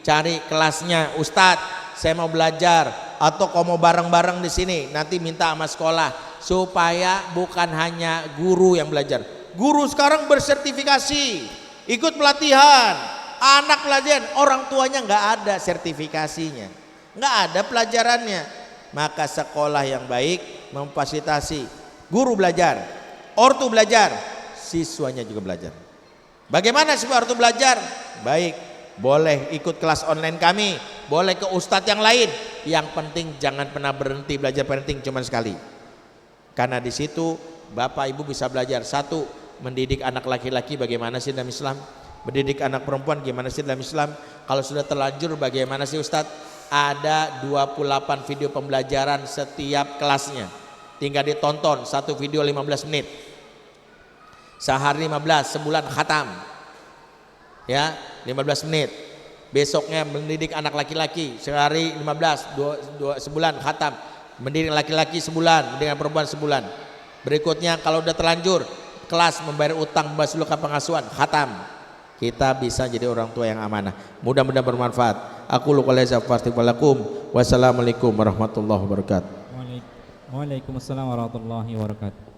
A: Cari kelasnya, Ustadz, saya mau belajar. Atau kalau mau bareng-bareng di sini, nanti minta sama sekolah supaya bukan hanya guru yang belajar. Guru sekarang bersertifikasi, ikut pelatihan, anak pelajaran, orang tuanya nggak ada sertifikasinya, nggak ada pelajarannya. Maka sekolah yang baik memfasilitasi guru belajar, ortu belajar, siswanya juga belajar. Bagaimana siswa ortu belajar? Baik, boleh ikut kelas online kami, boleh ke ustadz yang lain. Yang penting jangan pernah berhenti belajar parenting cuma sekali. Karena di situ bapak ibu bisa belajar. Satu, mendidik anak laki-laki bagaimana sih dalam Islam, mendidik anak perempuan gimana sih dalam Islam. Kalau sudah terlanjur bagaimana sih Ustadz? Ada 28 video pembelajaran setiap kelasnya. Tinggal ditonton, satu video 15 menit. Sehari 15, sebulan khatam. Ya, 15 menit. Besoknya mendidik anak laki-laki sehari 15, sebulan khatam. Mendidik laki-laki sebulan, mendidik perempuan sebulan. Berikutnya kalau udah terlanjur kelas membayar utang, membahas luka pengasuhan, khatam. Kita bisa jadi orang tua yang amanah. Mudah-mudahan bermanfaat. Aku luka leza fastighfirlakum. Wassalamualaikum warahmatullahi wabarakatuh.
B: Waalaikumsalam warahmatullahi wabarakatuh.